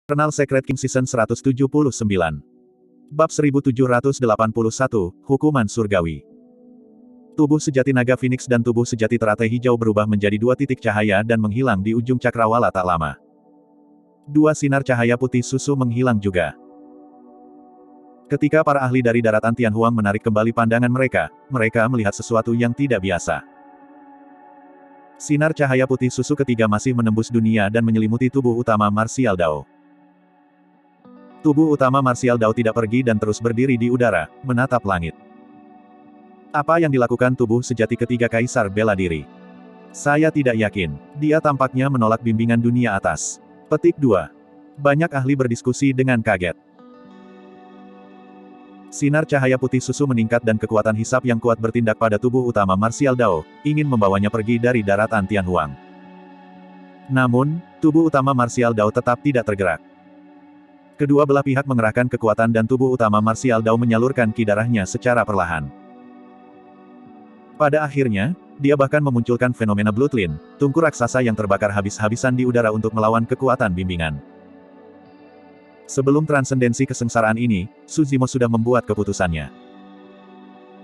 Eternal Secret King Season 179. Bab 1781, Hukuman Surgawi. Tubuh sejati naga Phoenix dan tubuh sejati teratai hijau berubah menjadi dua titik cahaya dan menghilang di ujung cakrawala tak lama. Dua sinar cahaya putih susu menghilang juga. Ketika para ahli dari daratan Tianhuang menarik kembali pandangan mereka melihat sesuatu yang tidak biasa. Sinar cahaya putih susu ketiga masih menembus dunia dan menyelimuti tubuh utama Martial Dao. Tubuh utama Martial Dao tidak pergi dan terus berdiri di udara, menatap langit. Apa yang dilakukan tubuh sejati ketiga Kaisar bela diri? Saya tidak yakin. Dia tampaknya menolak bimbingan dunia atas. Petik 2. Banyak ahli berdiskusi dengan kaget. Sinar cahaya putih susu meningkat dan kekuatan hisap yang kuat bertindak pada tubuh utama Martial Dao, ingin membawanya pergi dari daratan Tianhuang. Namun, tubuh utama Martial Dao tetap tidak tergerak. Kedua belah pihak mengerahkan kekuatan dan tubuh utama Martial Dao menyalurkan ki darahnya secara perlahan. Pada akhirnya, dia bahkan memunculkan fenomena Bloodline, tungku raksasa yang terbakar habis-habisan di udara untuk melawan kekuatan bimbingan. Sebelum transendensi kesengsaraan ini, Su Zimo sudah membuat keputusannya.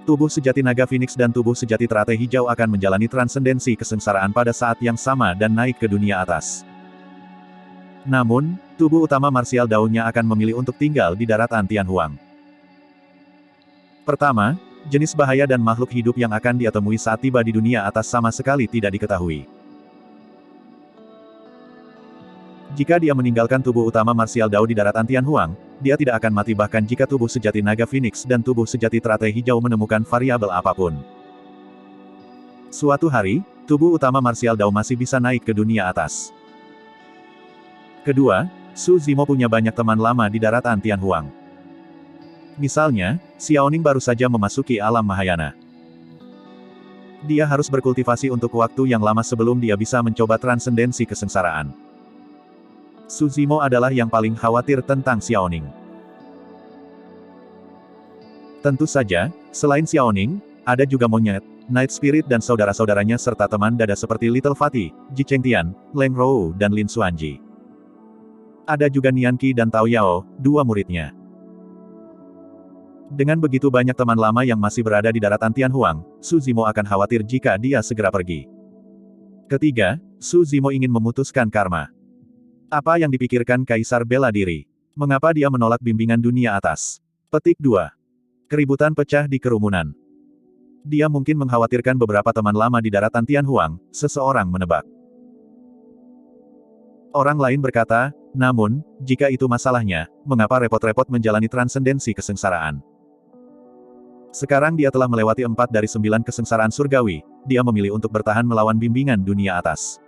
Tubuh sejati naga Phoenix dan tubuh sejati teratai hijau akan menjalani transendensi kesengsaraan pada saat yang sama dan naik ke dunia atas. Namun, tubuh utama Martial Dao-nya akan memilih untuk tinggal di daratan Tianhuang. Pertama, jenis bahaya dan makhluk hidup yang akan dia temui saat tiba di dunia atas sama sekali tidak diketahui. Jika dia meninggalkan tubuh utama Martial Dao di daratan Tianhuang, dia tidak akan mati bahkan jika tubuh sejati naga Phoenix dan tubuh sejati teratai hijau menemukan variabel apapun. Suatu hari, tubuh utama Martial Dao masih bisa naik ke dunia atas. Kedua, Su Zimo punya banyak teman lama di daratan Tianhuang. Misalnya, Xiaoning baru saja memasuki alam Mahayana. Dia harus berkultivasi untuk waktu yang lama sebelum dia bisa mencoba transendensi kesengsaraan. Su Zimo adalah yang paling khawatir tentang Xiaoning. Tentu saja, selain Xiaoning, ada juga monyet, Night Spirit dan saudara-saudaranya serta teman dada seperti Little Fatty, Ji Chengtian, Leng Rou dan Lin Xuanji. Ada juga Nian Qi dan Tao Yao, dua muridnya. Dengan begitu banyak teman lama yang masih berada di daratan Tianhuang, Su Zimo akan khawatir jika dia segera pergi. Ketiga, Su Zimo ingin memutuskan karma. Apa yang dipikirkan Kaisar bela diri? Mengapa dia menolak bimbingan dunia atas? Petik 2. Keributan pecah di kerumunan. Dia mungkin mengkhawatirkan beberapa teman lama di daratan Tianhuang, seseorang menebak. Orang lain berkata, namun, jika itu masalahnya, mengapa repot-repot menjalani transendensi kesengsaraan? Sekarang dia telah melewati 4 dari 9 kesengsaraan surgawi, dia memilih untuk bertahan melawan bimbingan dunia atas.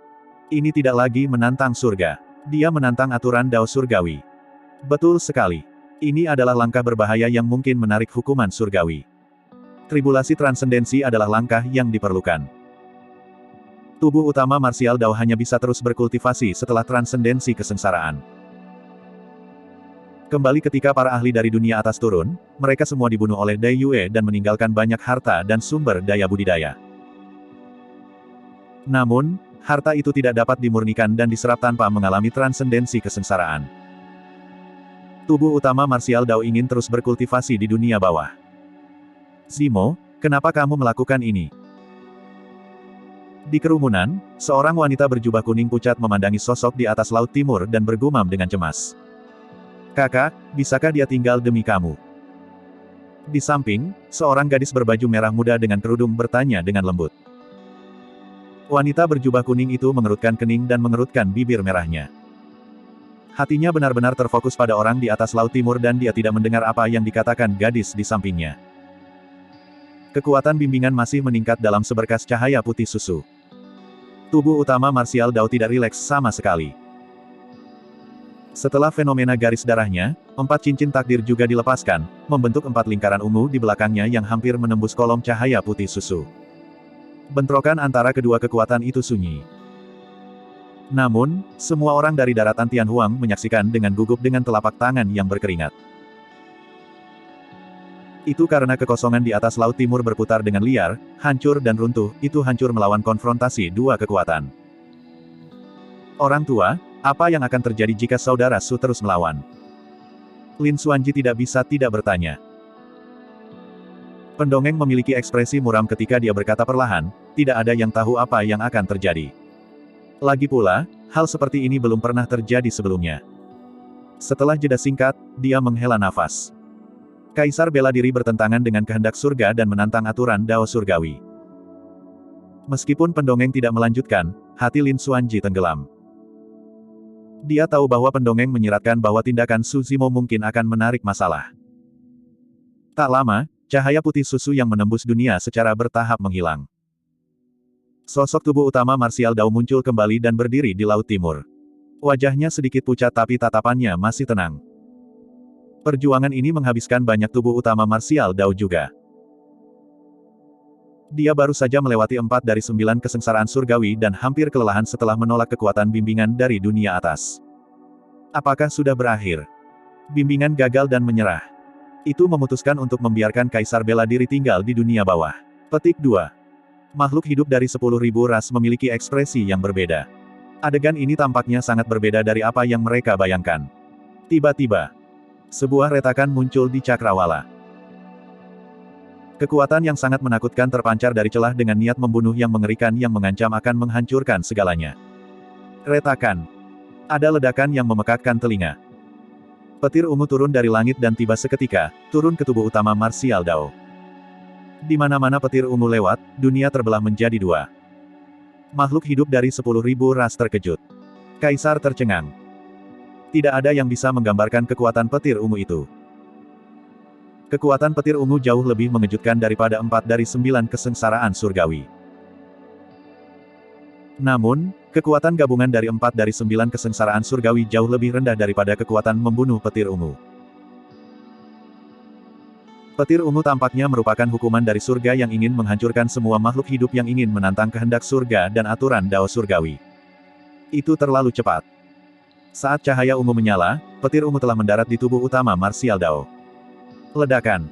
Ini tidak lagi menantang surga. Dia menantang aturan Dao surgawi. Betul sekali. Ini adalah langkah berbahaya yang mungkin menarik hukuman surgawi. Tribulasi transendensi adalah langkah yang diperlukan. Tubuh utama Martial Dao hanya bisa terus berkultivasi setelah transendensi kesengsaraan. Kembali ketika para ahli dari dunia atas turun, mereka semua dibunuh oleh Dai Yue dan meninggalkan banyak harta dan sumber daya budidaya. Namun, harta itu tidak dapat dimurnikan dan diserap tanpa mengalami transendensi kesengsaraan. Tubuh utama Martial Dao ingin terus berkultivasi di dunia bawah. Zimo, kenapa kamu melakukan ini? Di kerumunan, seorang wanita berjubah kuning pucat memandangi sosok di atas laut timur dan bergumam dengan cemas. Kakak, bisakah dia tinggal demi kamu? Di samping, seorang gadis berbaju merah muda dengan kerudung bertanya dengan lembut. Wanita berjubah kuning itu mengerutkan kening dan mengerutkan bibir merahnya. Hatinya benar-benar terfokus pada orang di atas laut timur dan dia tidak mendengar apa yang dikatakan gadis di sampingnya. Kekuatan bimbingan masih meningkat dalam seberkas cahaya putih susu. Tubuh utama Martial Dao tidak rileks sama sekali. Setelah fenomena garis darahnya, 4 cincin takdir juga dilepaskan, membentuk 4 lingkaran ungu di belakangnya yang hampir menembus kolom cahaya putih susu. Bentrokan antara kedua kekuatan itu sunyi. Namun, semua orang dari daratan Tianhuang menyaksikan dengan gugup dengan telapak tangan yang berkeringat. Itu karena kekosongan di atas laut timur berputar dengan liar, hancur dan runtuh, itu hancur melawan konfrontasi dua kekuatan. Orang tua, Apa yang akan terjadi jika saudara Su terus melawan? Lin Xuanji tidak bisa tidak bertanya. Pendongeng memiliki ekspresi muram ketika dia berkata perlahan, tidak ada yang tahu apa yang akan terjadi. Lagi pula, hal seperti ini belum pernah terjadi sebelumnya. Setelah jeda singkat, dia menghela nafas. Kaisar bela diri bertentangan dengan kehendak surga dan menantang aturan Dao surgawi. Meskipun pendongeng tidak melanjutkan, hati Lin Xuanji tenggelam. Dia tahu bahwa pendongeng menyiratkan bahwa tindakan Su Zimo mungkin akan menarik masalah. Tak lama, cahaya putih susu yang menembus dunia secara bertahap menghilang. Sosok tubuh utama marsial Dao muncul kembali dan berdiri di Laut Timur. Wajahnya sedikit pucat tapi tatapannya masih tenang. Perjuangan ini menghabiskan banyak tubuh utama marsial Dao juga. Dia baru saja melewati 4 dari 9 kesengsaraan surgawi dan hampir kelelahan setelah menolak kekuatan bimbingan dari dunia atas. Apakah sudah berakhir? Bimbingan gagal dan menyerah. Itu memutuskan untuk membiarkan Kaisar bela diri tinggal di dunia bawah. Petik 2. Makhluk hidup dari 10.000 ras memiliki ekspresi yang berbeda. Adegan ini tampaknya sangat berbeda dari apa yang mereka bayangkan. Tiba-tiba, sebuah retakan muncul di cakrawala. Kekuatan yang sangat menakutkan terpancar dari celah dengan niat membunuh yang mengerikan yang mengancam akan menghancurkan segalanya. Retakan. Ada ledakan yang memekakkan telinga. Petir ungu turun dari langit dan tiba seketika, turun ke tubuh utama marsial Dao. Di mana-mana petir ungu lewat, dunia terbelah menjadi dua. Makhluk hidup dari 10.000 ras terkejut. Kaisar tercengang. Tidak ada yang bisa menggambarkan kekuatan petir ungu itu. Kekuatan petir ungu jauh lebih mengejutkan daripada 4 dari 9 kesengsaraan surgawi. Namun, kekuatan gabungan dari 4 dari 9 kesengsaraan surgawi jauh lebih rendah daripada kekuatan membunuh petir ungu. Petir ungu tampaknya merupakan hukuman dari surga yang ingin menghancurkan semua makhluk hidup yang ingin menantang kehendak surga dan aturan Dao surgawi. Itu terlalu cepat. Saat cahaya ungu menyala, petir ungu telah mendarat di tubuh utama marsial Dao. Ledakan.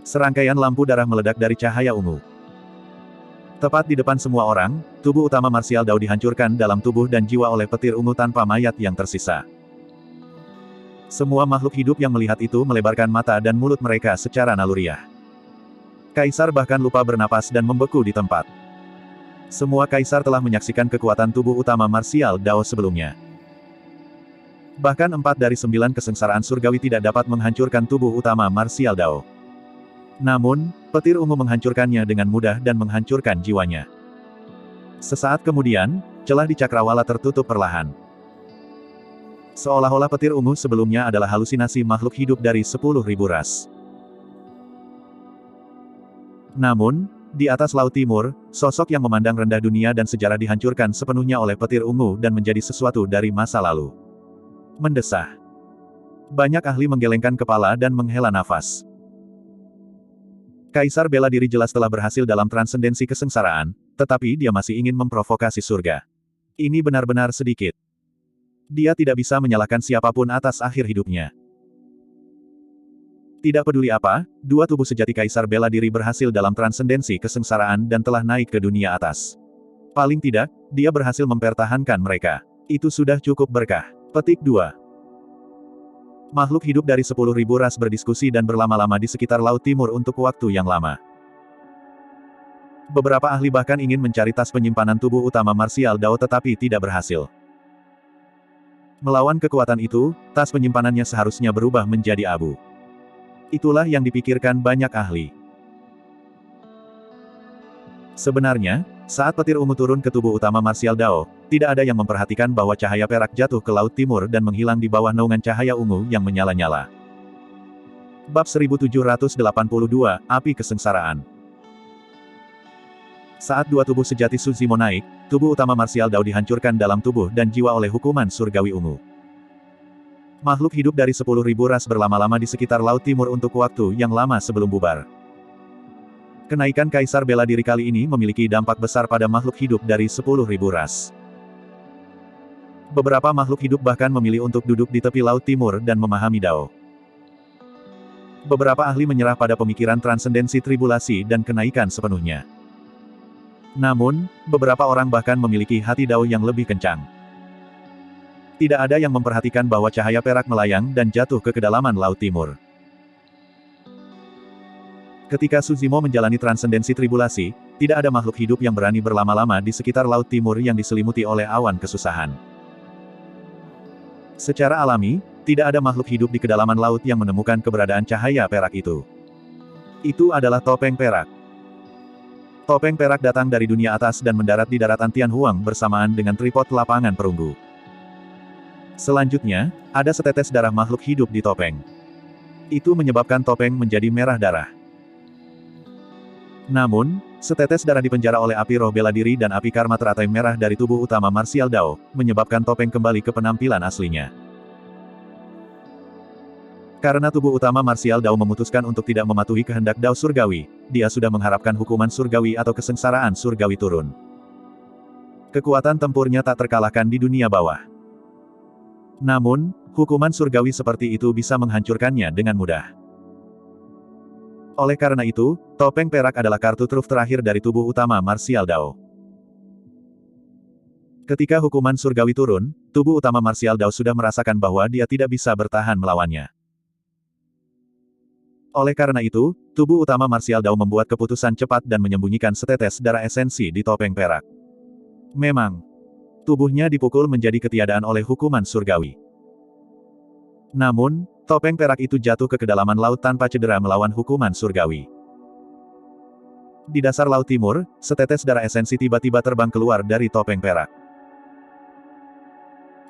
Serangkaian lampu darah meledak dari cahaya ungu. Tepat di depan semua orang, tubuh utama marsial Dao dihancurkan dalam tubuh dan jiwa oleh petir ungu tanpa mayat yang tersisa. Semua makhluk hidup yang melihat itu melebarkan mata dan mulut mereka secara naluriah. Kaisar bahkan lupa bernapas dan membeku di tempat. Semua kaisar telah menyaksikan kekuatan tubuh utama marsial Dao sebelumnya. Bahkan 4 dari 9 kesengsaraan surgawi tidak dapat menghancurkan tubuh utama marsial Dao. Namun, petir ungu menghancurkannya dengan mudah dan menghancurkan jiwanya. Sesaat kemudian, celah di cakrawala tertutup perlahan. Seolah-olah petir ungu sebelumnya adalah halusinasi makhluk hidup dari 10.000 ras. Namun, di atas Laut Timur, sosok yang memandang rendah dunia dan sejarah dihancurkan sepenuhnya oleh petir ungu dan menjadi sesuatu dari masa lalu. Mendesah. Banyak ahli menggelengkan kepala dan menghela nafas. Kaisar bela diri jelas telah berhasil dalam transendensi kesengsaraan, tetapi dia masih ingin memprovokasi surga. Ini benar-benar sedikit. Dia tidak bisa menyalahkan siapapun atas akhir hidupnya. Tidak peduli apa, dua tubuh sejati Kaisar bela diri berhasil dalam transendensi kesengsaraan dan telah naik ke dunia atas. Paling tidak, dia berhasil mempertahankan mereka. Itu sudah cukup berkah. Petik 2. Makhluk hidup dari 10.000 ras berdiskusi dan berlama-lama di sekitar Laut Timur untuk waktu yang lama. Beberapa ahli bahkan ingin mencari tas penyimpanan tubuh utama marsial Dao tetapi tidak berhasil. Melawan kekuatan itu, tas penyimpanannya seharusnya berubah menjadi abu. Itulah yang dipikirkan banyak ahli. Sebenarnya, saat petir ungu turun ke tubuh utama marsial Dao, tidak ada yang memperhatikan bahwa cahaya perak jatuh ke Laut Timur dan menghilang di bawah naungan cahaya ungu yang menyala-nyala. Bab 1782, Api Kesengsaraan. Saat dua tubuh sejati Su Zimo naik, tubuh utama marsial Dao dihancurkan dalam tubuh dan jiwa oleh hukuman surgawi ungu. Makhluk hidup dari 10.000 ras berlama-lama di sekitar Laut Timur untuk waktu yang lama sebelum bubar. Kenaikan Kaisar bela diri kali ini memiliki dampak besar pada makhluk hidup dari 10.000 ras. Beberapa makhluk hidup bahkan memilih untuk duduk di tepi Laut Timur dan memahami Dao. Beberapa ahli menyerah pada pemikiran transendensi tribulasi dan kenaikan sepenuhnya. Namun, beberapa orang bahkan memiliki hati Dao yang lebih kencang. Tidak ada yang memperhatikan bahwa cahaya perak melayang dan jatuh ke kedalaman Laut Timur. Ketika Suzimo menjalani transendensi tribulasi, tidak ada makhluk hidup yang berani berlama-lama di sekitar Laut Timur yang diselimuti oleh awan kesusahan. Secara alami, tidak ada makhluk hidup di kedalaman laut yang menemukan keberadaan cahaya perak itu. Itu adalah topeng perak. Topeng perak datang dari dunia atas dan mendarat di daratan Tianhuang bersamaan dengan tripod lapangan perunggu. Selanjutnya, ada setetes darah makhluk hidup di topeng. Itu menyebabkan topeng menjadi merah darah. Namun, setetes darah dipenjara oleh api roh bela diri dan api karma teratai merah dari tubuh utama Martial Dao, menyebabkan topeng kembali ke penampilan aslinya. Karena tubuh utama Martial Dao memutuskan untuk tidak mematuhi kehendak Dao Surgawi, dia sudah mengharapkan hukuman surgawi atau kesengsaraan surgawi turun. Kekuatan tempurnya tak terkalahkan di dunia bawah. Namun, hukuman surgawi seperti itu bisa menghancurkannya dengan mudah. Oleh karena itu, topeng perak adalah kartu truf terakhir dari tubuh utama Martial Dao. Ketika hukuman surgawi turun, tubuh utama Martial Dao sudah merasakan bahwa dia tidak bisa bertahan melawannya. Oleh karena itu, tubuh utama Martial Dao membuat keputusan cepat dan menyembunyikan setetes darah esensi di topeng perak. Memang, tubuhnya dipukul menjadi ketiadaan oleh hukuman surgawi. Namun, topeng perak itu jatuh ke kedalaman laut tanpa cedera melawan hukuman surgawi. Di dasar Laut Timur, setetes darah esensi tiba-tiba terbang keluar dari topeng perak.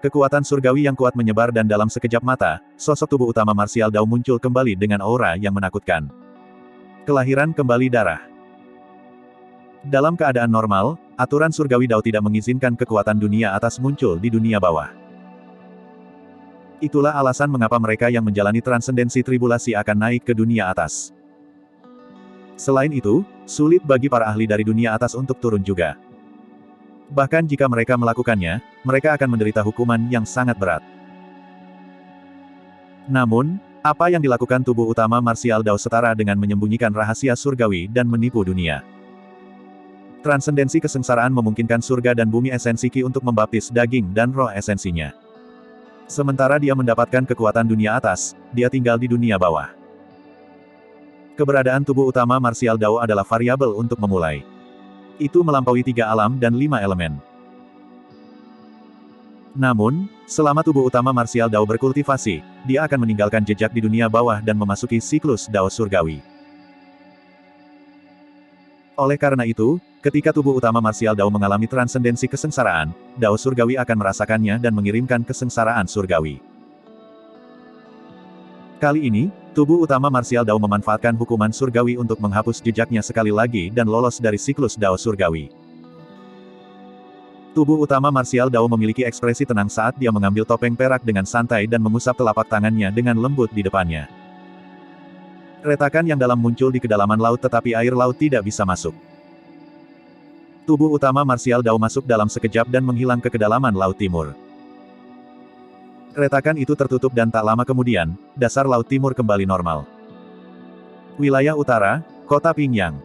Kekuatan surgawi yang kuat menyebar dan dalam sekejap mata, sosok tubuh utama Martial Dao muncul kembali dengan aura yang menakutkan. Kelahiran kembali darah. Dalam keadaan normal, aturan surgawi Dao tidak mengizinkan kekuatan dunia atas muncul di dunia bawah. Itulah alasan mengapa mereka yang menjalani transendensi tribulasi akan naik ke dunia atas. Selain itu, sulit bagi para ahli dari dunia atas untuk turun juga. Bahkan jika mereka melakukannya, mereka akan menderita hukuman yang sangat berat. Namun, apa yang dilakukan tubuh utama Martial Dao setara dengan menyembunyikan rahasia surgawi dan menipu dunia. Transendensi kesengsaraan memungkinkan surga dan bumi esensi Qi untuk membaptis daging dan roh esensinya. Sementara dia mendapatkan kekuatan dunia atas, dia tinggal di dunia bawah. Keberadaan tubuh utama Martial Dao adalah variabel untuk memulai. Itu melampaui 3 alam dan 5 elemen. Namun, selama tubuh utama Martial Dao berkultivasi, dia akan meninggalkan jejak di dunia bawah dan memasuki siklus Dao Surgawi. Oleh karena itu, ketika tubuh utama Martial Dao mengalami transendensi kesengsaraan, Dao Surgawi akan merasakannya dan mengirimkan kesengsaraan surgawi. Kali ini, tubuh utama Martial Dao memanfaatkan hukuman surgawi untuk menghapus jejaknya sekali lagi dan lolos dari siklus Dao Surgawi. Tubuh utama Martial Dao memiliki ekspresi tenang saat dia mengambil topeng perak dengan santai dan mengusap telapak tangannya dengan lembut di depannya. Retakan yang dalam muncul di kedalaman laut tetapi air laut tidak bisa masuk. Tubuh utama Martial Dao masuk dalam sekejap dan menghilang ke kedalaman Laut Timur. Retakan itu tertutup dan tak lama kemudian, dasar Laut Timur kembali normal. Wilayah Utara, Kota Pingyang.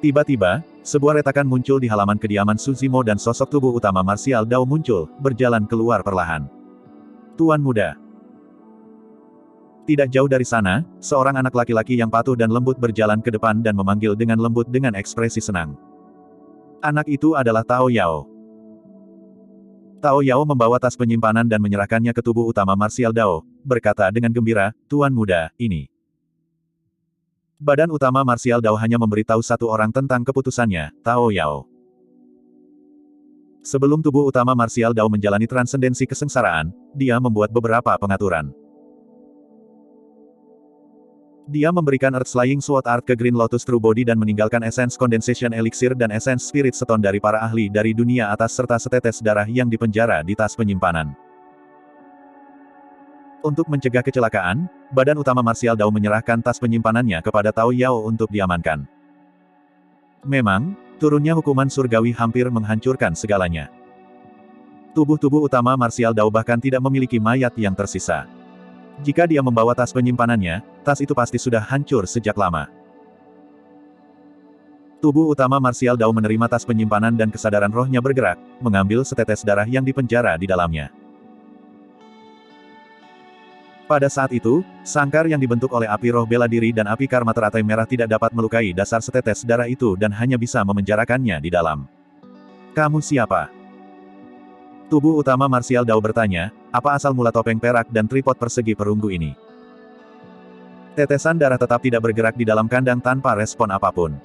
Tiba-tiba, sebuah retakan muncul di halaman kediaman Suzimo dan sosok tubuh utama Martial Dao muncul, berjalan keluar perlahan. Tuan muda. Tidak jauh dari sana, seorang anak laki-laki yang patuh dan lembut berjalan ke depan dan memanggil dengan lembut dengan ekspresi senang. Anak itu adalah Tao Yao. Tao Yao membawa tas penyimpanan dan menyerahkannya ke tubuh utama Martial Dao, berkata dengan gembira, "Tuan muda, ini." Badan utama Martial Dao hanya memberitahu satu orang tentang keputusannya, Tao Yao. Sebelum tubuh utama Martial Dao menjalani transendensi kesengsaraan, dia membuat beberapa pengaturan. Dia memberikan Earth Slaying Sword Art ke Green Lotus True Body dan meninggalkan Essence Condensation Elixir dan Essence Spirit Stone dari para ahli dari dunia atas serta setetes darah yang dipenjara di tas penyimpanan. Untuk mencegah kecelakaan, badan utama Martial Dao menyerahkan tas penyimpanannya kepada Tao Yao untuk diamankan. Memang, turunnya hukuman surgawi hampir menghancurkan segalanya. Tubuh-tubuh utama Martial Dao bahkan tidak memiliki mayat yang tersisa. Jika dia membawa tas penyimpanannya, tas itu pasti sudah hancur sejak lama. Tubuh utama marsial Dao menerima tas penyimpanan dan kesadaran rohnya bergerak, mengambil setetes darah yang dipenjara di dalamnya. Pada saat itu, sangkar yang dibentuk oleh api roh bela diri dan api karma teratai merah tidak dapat melukai dasar setetes darah itu dan hanya bisa memenjarakannya di dalam. Kamu siapa? Tubuh utama marsial Dao bertanya, apa asal mula topeng perak dan tripod persegi perunggu ini? Tetesan darah tetap tidak bergerak di dalam kandang tanpa respon apapun.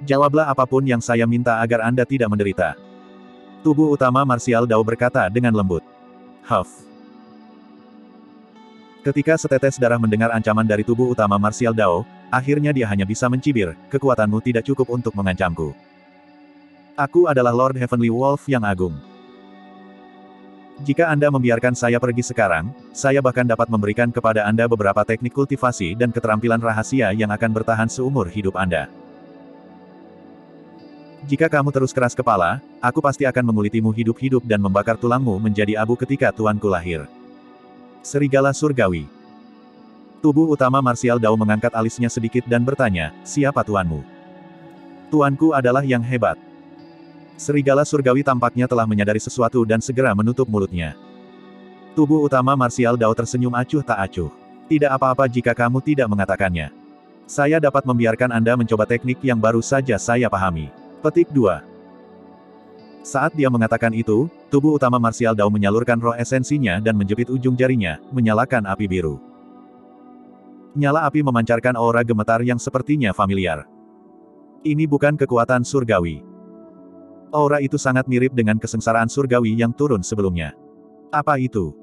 Jawablah apapun yang saya minta agar Anda tidak menderita. Tubuh utama marsial Dao berkata dengan lembut. Huff. Ketika setetes darah mendengar ancaman dari tubuh utama marsial Dao, akhirnya dia hanya bisa mencibir, kekuatanmu tidak cukup untuk mengancamku. Aku adalah Lord Heavenly Wolf yang agung. Jika Anda membiarkan saya pergi sekarang, saya bahkan dapat memberikan kepada Anda beberapa teknik kultivasi dan keterampilan rahasia yang akan bertahan seumur hidup Anda. Jika kamu terus keras kepala, aku pasti akan mengulitimu hidup-hidup dan membakar tulangmu menjadi abu ketika tuanku lahir. Serigala surgawi. Tubuh utama marsial Dao mengangkat alisnya sedikit dan bertanya, siapa tuanmu? Tuanku adalah yang hebat. Serigala surgawi tampaknya telah menyadari sesuatu dan segera menutup mulutnya. Tubuh utama marsial Dao tersenyum acuh tak acuh. Tidak apa-apa jika kamu tidak mengatakannya. Saya dapat membiarkan Anda mencoba teknik yang baru saja saya pahami. Petik 2. Saat dia mengatakan itu, tubuh utama marsial Dao menyalurkan roh esensinya dan menjepit ujung jarinya, menyalakan api biru. Nyala api memancarkan aura gemetar yang sepertinya familiar. Ini bukan kekuatan surgawi. Aura itu sangat mirip dengan kesengsaraan surgawi yang turun sebelumnya. Apa itu?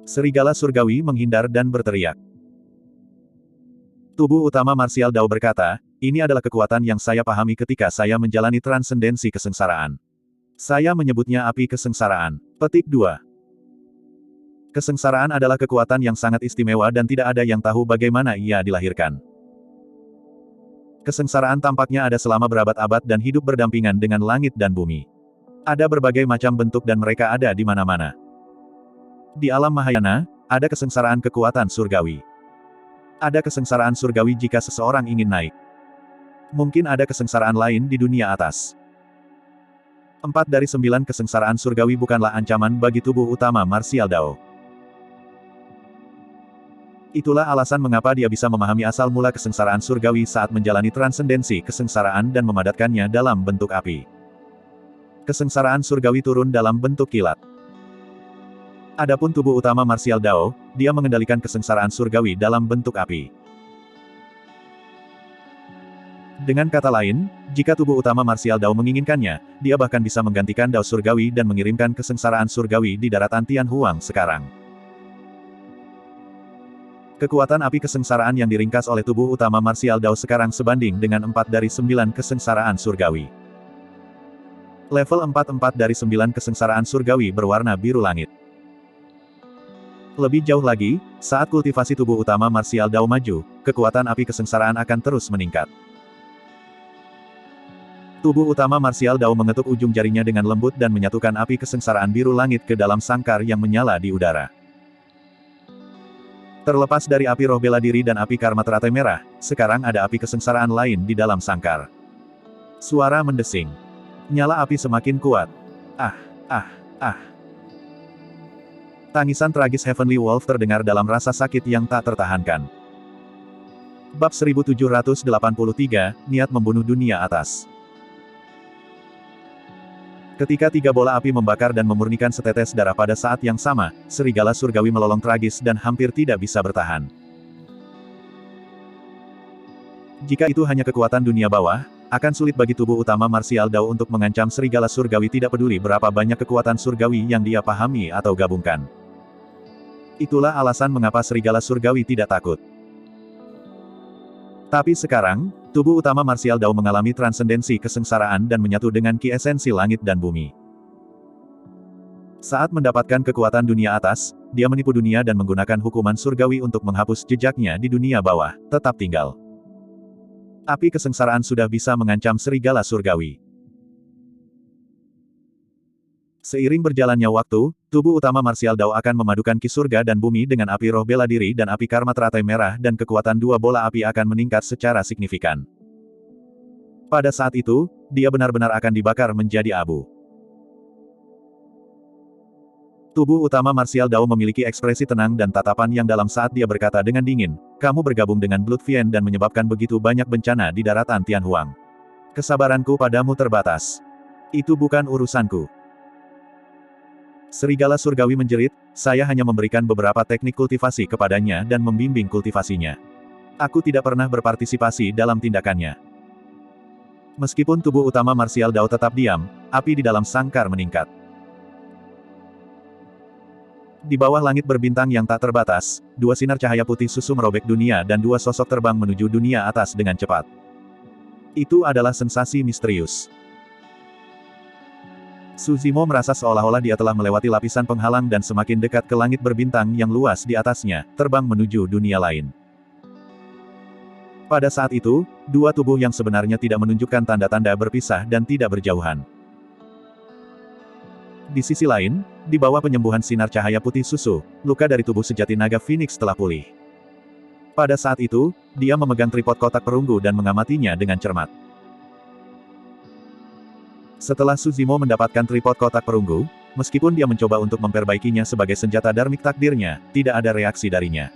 Serigala surgawi menghindar dan berteriak. Tubuh utama marsial Dao berkata, ini adalah kekuatan yang saya pahami ketika saya menjalani transendensi kesengsaraan. Saya menyebutnya api kesengsaraan. Petik 2. Kesengsaraan adalah kekuatan yang sangat istimewa dan tidak ada yang tahu bagaimana ia dilahirkan. Kesengsaraan tampaknya ada selama berabad-abad dan hidup berdampingan dengan langit dan bumi. Ada berbagai macam bentuk dan mereka ada di mana-mana. Di alam Mahayana, ada kesengsaraan kekuatan surgawi. Ada kesengsaraan surgawi jika seseorang ingin naik. Mungkin ada kesengsaraan lain di dunia atas. 4 dari 9 kesengsaraan surgawi bukanlah ancaman bagi tubuh utama marsial Dao. Itulah alasan mengapa dia bisa memahami asal mula kesengsaraan surgawi saat menjalani transendensi kesengsaraan dan memadatkannya dalam bentuk api. Kesengsaraan surgawi turun dalam bentuk kilat. Adapun tubuh utama marsial Dao, dia mengendalikan kesengsaraan surgawi dalam bentuk api. Dengan kata lain, jika tubuh utama marsial Dao menginginkannya, dia bahkan bisa menggantikan Dao surgawi dan mengirimkan kesengsaraan surgawi di daratan Tianhuang sekarang. Kekuatan api kesengsaraan yang diringkas oleh tubuh utama marsial Dao sekarang sebanding dengan 4 dari 9 kesengsaraan surgawi. Level 4 dari 9 kesengsaraan surgawi berwarna biru langit. Lebih jauh lagi, saat kultivasi tubuh utama marsial Dao maju, kekuatan api kesengsaraan akan terus meningkat. Tubuh utama marsial Dao mengetuk ujung jarinya dengan lembut dan menyatukan api kesengsaraan biru langit ke dalam sangkar yang menyala di udara. Terlepas dari api roh bela diri dan api karma teratai merah, sekarang ada api kesengsaraan lain di dalam sangkar. Suara mendesing. Nyala api semakin kuat. Ah, ah, ah. Tangisan tragis Heavenly Wolf terdengar dalam rasa sakit yang tak tertahankan. Bab 1783, Niat Membunuh Dunia Atas. Ketika 3 bola api membakar dan memurnikan setetes darah pada saat yang sama, serigala surgawi melolong tragis dan hampir tidak bisa bertahan. Jika itu hanya kekuatan dunia bawah, akan sulit bagi tubuh utama marsial Dao untuk mengancam serigala surgawi tidak peduli berapa banyak kekuatan surgawi yang dia pahami atau gabungkan. Itulah alasan mengapa serigala surgawi tidak takut. Tapi sekarang, tubuh utama marsial Dao mengalami transendensi kesengsaraan dan menyatu dengan ki esensi langit dan bumi. Saat mendapatkan kekuatan dunia atas, dia menipu dunia dan menggunakan hukuman surgawi untuk menghapus jejaknya di dunia bawah, tetap tinggal. Api kesengsaraan sudah bisa mengancam serigala surgawi. Seiring berjalannya waktu, tubuh utama marsial Dao akan memadukan ki surga dan bumi dengan api roh bela diri dan api karma teratai merah dan kekuatan 2 bola api akan meningkat secara signifikan. Pada saat itu, dia benar-benar akan dibakar menjadi abu. Tubuh utama marsial Dao memiliki ekspresi tenang dan tatapan yang dalam saat dia berkata dengan dingin, kamu bergabung dengan Blood Fiend dan menyebabkan begitu banyak bencana di daratan Tianhuang. Kesabaranku padamu terbatas. Itu bukan urusanku. Serigala surgawi menjerit, saya hanya memberikan beberapa teknik kultivasi kepadanya dan membimbing kultivasinya. Aku tidak pernah berpartisipasi dalam tindakannya. Meskipun tubuh utama marsial Dao tetap diam, api di dalam sangkar meningkat. Di bawah langit berbintang yang tak terbatas, dua sinar cahaya putih susu merobek dunia dan dua sosok terbang menuju dunia atas dengan cepat. Itu adalah sensasi misterius. Su Zimo merasa seolah-olah dia telah melewati lapisan penghalang dan semakin dekat ke langit berbintang yang luas di atasnya, terbang menuju dunia lain. Pada saat itu, dua tubuh yang sebenarnya tidak menunjukkan tanda-tanda berpisah dan tidak berjauhan. Di sisi lain, di bawah penyembuhan sinar cahaya putih susu, luka dari tubuh sejati naga Phoenix telah pulih. Pada saat itu, dia memegang tripod kotak perunggu dan mengamatinya dengan cermat. Setelah Su Zimo mendapatkan tripod kotak perunggu, meskipun dia mencoba untuk memperbaikinya sebagai senjata darmik takdirnya, tidak ada reaksi darinya.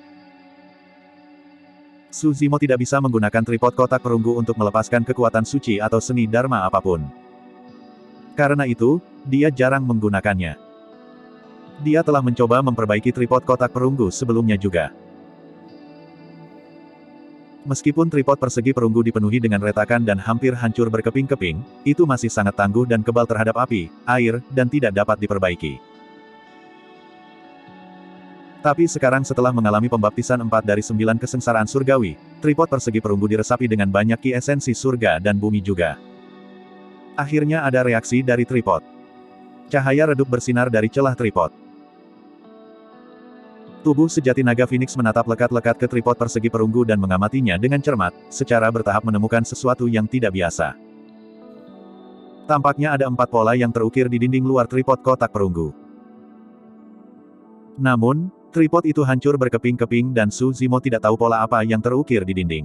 Su Zimo tidak bisa menggunakan tripod kotak perunggu untuk melepaskan kekuatan suci atau seni dharma apapun. Karena itu, dia jarang menggunakannya. Dia telah mencoba memperbaiki tripod kotak perunggu sebelumnya juga. Meskipun tripod persegi perunggu dipenuhi dengan retakan dan hampir hancur berkeping-keping, itu masih sangat tangguh dan kebal terhadap api, air, dan tidak dapat diperbaiki. Tapi sekarang setelah mengalami pembaptisan 4 dari 9 kesengsaraan surgawi, tripod persegi perunggu diresapi dengan banyak ki esensi surga dan bumi juga. Akhirnya ada reaksi dari tripod. Cahaya redup bersinar dari celah tripod. Tubuh sejati naga Phoenix menatap lekat-lekat ke tripod persegi perunggu dan mengamatinya dengan cermat, secara bertahap menemukan sesuatu yang tidak biasa. Tampaknya ada 4 pola yang terukir di dinding luar tripod kotak perunggu. Namun, tripod itu hancur berkeping-keping dan Su Zimo tidak tahu pola apa yang terukir di dinding.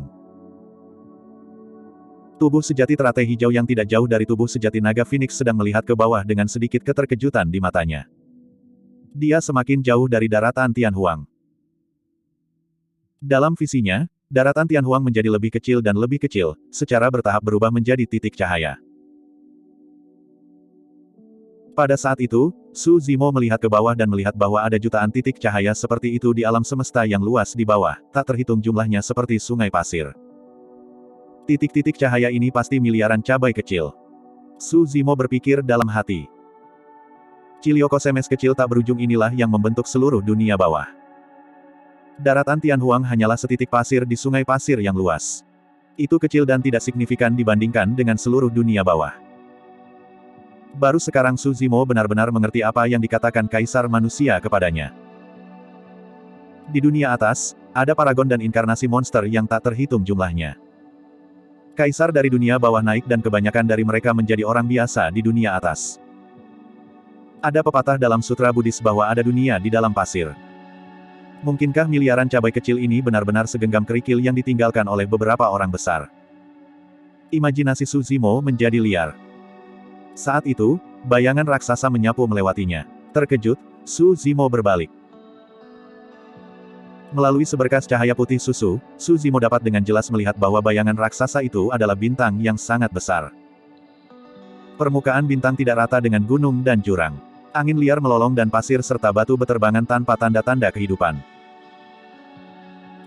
Tubuh sejati teratai hijau yang tidak jauh dari tubuh sejati naga Phoenix sedang melihat ke bawah dengan sedikit keterkejutan di matanya. Dia semakin jauh dari daratan Tianhuang. Dalam visinya, daratan Tianhuang menjadi lebih kecil dan lebih kecil, secara bertahap berubah menjadi titik cahaya. Pada saat itu, Su Zimo melihat ke bawah dan melihat bahwa ada jutaan titik cahaya seperti itu di alam semesta yang luas di bawah, tak terhitung jumlahnya seperti sungai pasir. Titik-titik cahaya ini pasti miliaran cabai kecil. Su Zimo berpikir dalam hati. Ciliokosemes kecil tak berujung inilah yang membentuk seluruh dunia bawah. Daratan Tianhuang hanyalah setitik pasir di sungai pasir yang luas. Itu kecil dan tidak signifikan dibandingkan dengan seluruh dunia bawah. Baru sekarang Su Zimo benar-benar mengerti apa yang dikatakan Kaisar Manusia kepadanya. Di dunia atas, ada paragon dan inkarnasi monster yang tak terhitung jumlahnya. Kaisar dari dunia bawah naik dan kebanyakan dari mereka menjadi orang biasa di dunia atas. Ada pepatah dalam sutra Buddhis bahwa ada dunia di dalam pasir. Mungkinkah miliaran cabai kecil ini benar-benar segenggam kerikil yang ditinggalkan oleh beberapa orang besar? Imajinasi Su Zimo menjadi liar. Saat itu, bayangan raksasa menyapu melewatinya. Terkejut, Su Zimo berbalik. Melalui seberkas cahaya putih susu, Su Zimo dapat dengan jelas melihat bahwa bayangan raksasa itu adalah bintang yang sangat besar. Permukaan bintang tidak rata dengan gunung dan jurang. Angin liar melolong dan pasir serta batu beterbangan tanpa tanda-tanda kehidupan.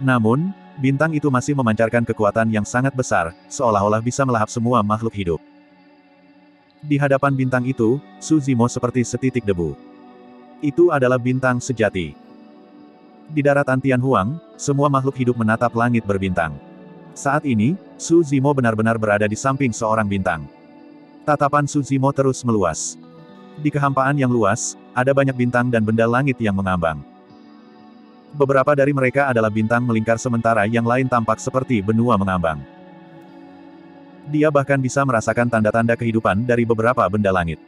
Namun, bintang itu masih memancarkan kekuatan yang sangat besar, seolah-olah bisa melahap semua makhluk hidup. Di hadapan bintang itu, Su Zimo seperti setitik debu. Itu adalah bintang sejati. Di daratan Tianhuang, semua makhluk hidup menatap langit berbintang. Saat ini, Su Zimo benar-benar berada di samping seorang bintang. Tatapan Su Zimo terus meluas. Di kehampaan yang luas, ada banyak bintang dan benda langit yang mengambang. Beberapa dari mereka adalah bintang melingkar sementara yang lain tampak seperti benua mengambang. Dia bahkan bisa merasakan tanda-tanda kehidupan dari beberapa benda langit.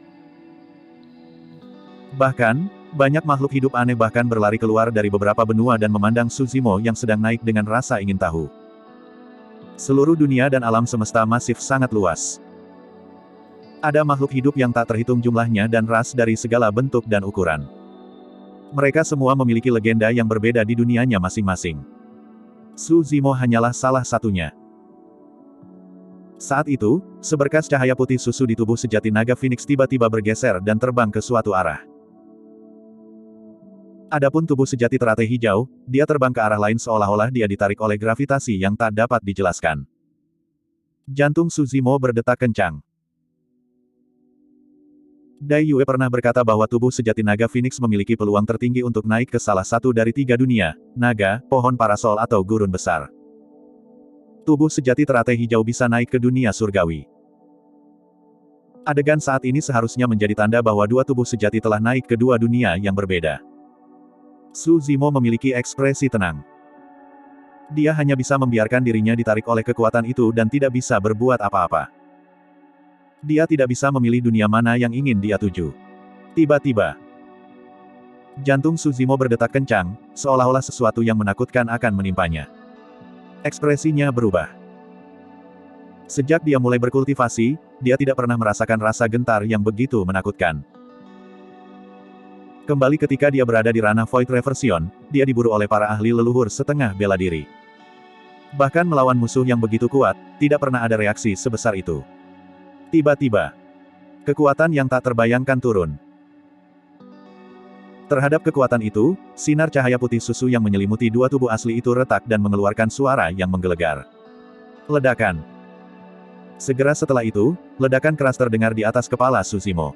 Bahkan, banyak makhluk hidup aneh bahkan berlari keluar dari beberapa benua dan memandang Su Zimo yang sedang naik dengan rasa ingin tahu. Seluruh dunia dan alam semesta masif sangat luas. Ada makhluk hidup yang tak terhitung jumlahnya dan ras dari segala bentuk dan ukuran. Mereka semua memiliki legenda yang berbeda di dunianya masing-masing. Su Zimo hanyalah salah satunya. Saat itu, seberkas cahaya putih susu di tubuh sejati naga Phoenix tiba-tiba bergeser dan terbang ke suatu arah. Adapun tubuh sejati teratai hijau, dia terbang ke arah lain seolah-olah dia ditarik oleh gravitasi yang tak dapat dijelaskan. Jantung Su Zimo berdetak kencang. Dai Yue pernah berkata bahwa tubuh sejati naga Phoenix memiliki peluang tertinggi untuk naik ke salah satu dari 3 dunia, naga, pohon parasol atau gurun besar. Tubuh sejati teratai hijau bisa naik ke dunia surgawi. Adegan saat ini seharusnya menjadi tanda bahwa 2 tubuh sejati telah naik ke 2 dunia yang berbeda. Su Zimo memiliki ekspresi tenang. Dia hanya bisa membiarkan dirinya ditarik oleh kekuatan itu dan tidak bisa berbuat apa-apa. Dia tidak bisa memilih dunia mana yang ingin dia tuju. Tiba-tiba, jantung Su Zimo berdetak kencang, seolah-olah sesuatu yang menakutkan akan menimpanya. Ekspresinya berubah. Sejak dia mulai berkultivasi, dia tidak pernah merasakan rasa gentar yang begitu menakutkan. Kembali ketika dia berada di ranah Void Reversion, dia diburu oleh para ahli leluhur setengah bela diri. Bahkan melawan musuh yang begitu kuat, tidak pernah ada reaksi sebesar itu. Tiba-tiba, kekuatan yang tak terbayangkan turun. Terhadap kekuatan itu, sinar cahaya putih susu yang menyelimuti 2 tubuh asli itu retak dan mengeluarkan suara yang menggelegar. Ledakan. Segera setelah itu, ledakan keras terdengar di atas kepala Su Zimo.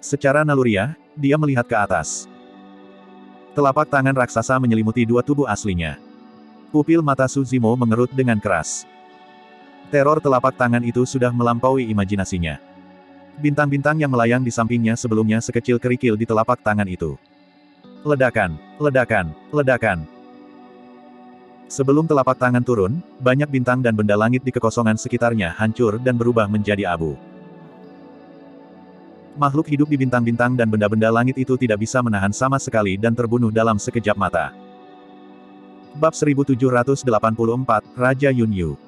Secara naluriah, dia melihat ke atas. Telapak tangan raksasa menyelimuti 2 tubuh aslinya. Pupil mata Su Zimo mengerut dengan keras. Teror telapak tangan itu sudah melampaui imajinasinya. Bintang-bintang yang melayang di sampingnya sebelumnya sekecil kerikil di telapak tangan itu. Ledakan, ledakan, ledakan. Sebelum telapak tangan turun, banyak bintang dan benda langit di kekosongan sekitarnya hancur dan berubah menjadi abu. Makhluk hidup di bintang-bintang dan benda-benda langit itu tidak bisa menahan sama sekali dan terbunuh dalam sekejap mata. Bab 1784, Raja Yunyu.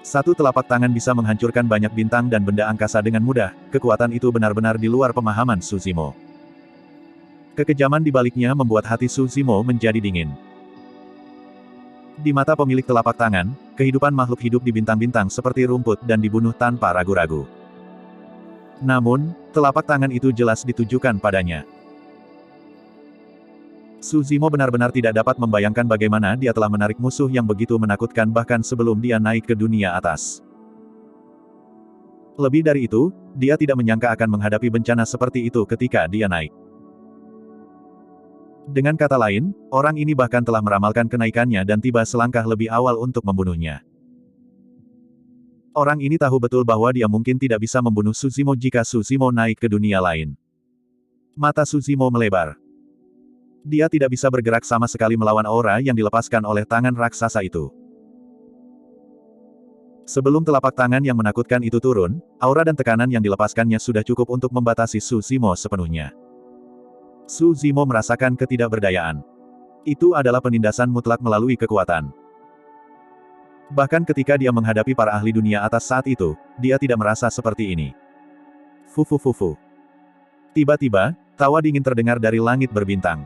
Satu telapak tangan bisa menghancurkan banyak bintang dan benda angkasa dengan mudah, kekuatan itu benar-benar di luar pemahaman Su Zimo. Kekejaman di baliknya membuat hati Su Zimo menjadi dingin. Di mata pemilik telapak tangan, kehidupan makhluk hidup di bintang-bintang seperti rumput dan dibunuh tanpa ragu-ragu. Namun, telapak tangan itu jelas ditujukan padanya. Su Zimo benar-benar tidak dapat membayangkan bagaimana dia telah menarik musuh yang begitu menakutkan bahkan sebelum dia naik ke dunia atas. Lebih dari itu, dia tidak menyangka akan menghadapi bencana seperti itu ketika dia naik. Dengan kata lain, orang ini bahkan telah meramalkan kenaikannya dan tiba selangkah lebih awal untuk membunuhnya. Orang ini tahu betul bahwa dia mungkin tidak bisa membunuh Su Zimo jika Su Zimo naik ke dunia lain. Mata Su Zimo melebar. Dia tidak bisa bergerak sama sekali melawan aura yang dilepaskan oleh tangan raksasa itu. Sebelum telapak tangan yang menakutkan itu turun, aura dan tekanan yang dilepaskannya sudah cukup untuk membatasi Su Zimo sepenuhnya. Su Zimo merasakan ketidakberdayaan. Itu adalah penindasan mutlak melalui kekuatan. Bahkan ketika dia menghadapi para ahli dunia atas saat itu, dia tidak merasa seperti ini. Fufu. Tiba-tiba, tawa dingin terdengar dari langit berbintang.